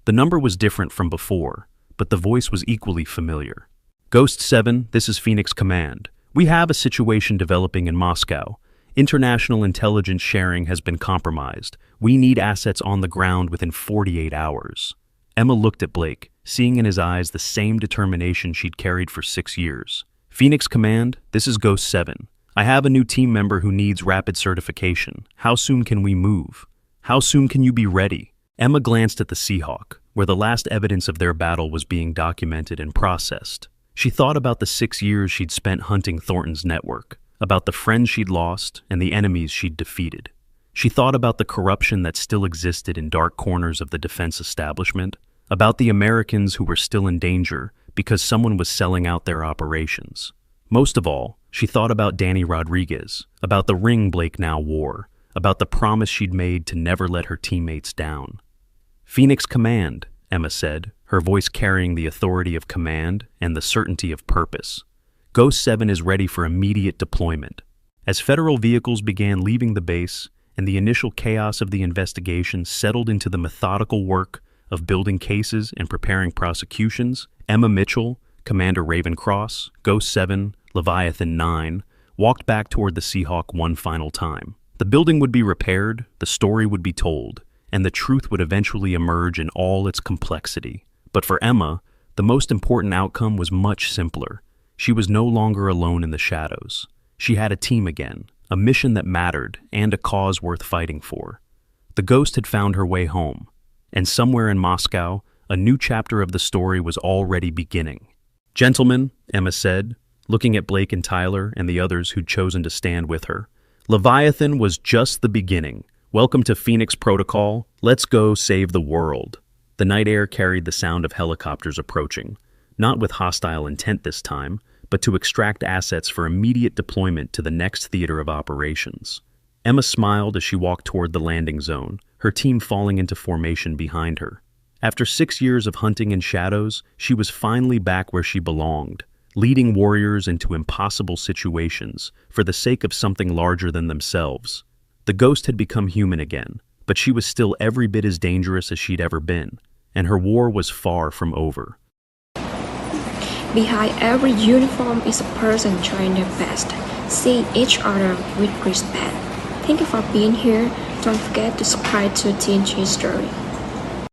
The number was different from before, but the voice was equally familiar. "Ghost 7, this is Phoenix Command. We have a situation developing in Moscow. International intelligence sharing has been compromised. We need assets on the ground within 48 hours. Emma looked at Blake, seeing in his eyes the same determination she'd carried for 6 years. "Phoenix Command, this is Ghost 7. I have a new team member who needs rapid certification. How soon can we move? How soon can you be ready?" Emma glanced at the Seahawk, where the last evidence of their battle was being documented and processed. She thought about the 6 years she'd spent hunting Thornton's network, about the friends she'd lost and the enemies she'd defeated. She thought about the corruption that still existed in dark corners of the defense establishment, about the Americans who were still in danger because someone was selling out their operations. Most of all, she thought about Danny Rodriguez, about the ring Blake now wore, about the promise she'd made to never let her teammates down. "Phoenix Command," Emma said, her voice carrying the authority of command and the certainty of purpose. "Ghost 7 is ready for immediate deployment." As federal vehicles began leaving the base and the initial chaos of the investigation settled into the methodical work of building cases and preparing prosecutions, Emma Mitchell, Commander Ravencross, Ghost 7, Leviathan 9, walked back toward the Seahawk one final time. The building would be repaired, the story would be told, and the truth would eventually emerge in all its complexity. But for Emma, the most important outcome was much simpler. She was no longer alone in the shadows. She had a team again, a mission that mattered, and a cause worth fighting for. The Ghost had found her way home, and somewhere in Moscow, a new chapter of the story was already beginning. "Gentlemen," Emma said, looking at Blake and Tyler and the others who'd chosen to stand with her, "Leviathan was just the beginning. Welcome to Phoenix Protocol. Let's go save the world." The night air carried the sound of helicopters approaching, not with hostile intent this time, but to extract assets for immediate deployment to the next theater of operations. Emma smiled as she walked toward the landing zone, her team falling into formation behind her. After 6 years of hunting in shadows, she was finally back where she belonged, leading warriors into impossible situations for the sake of something larger than themselves. The Ghost had become human again, but she was still every bit as dangerous as she'd ever been, and her war was far from over. Behind every uniform is a person trying their best, seeing each other with respect. Thank you for being here. Don't forget to subscribe to TNG Story.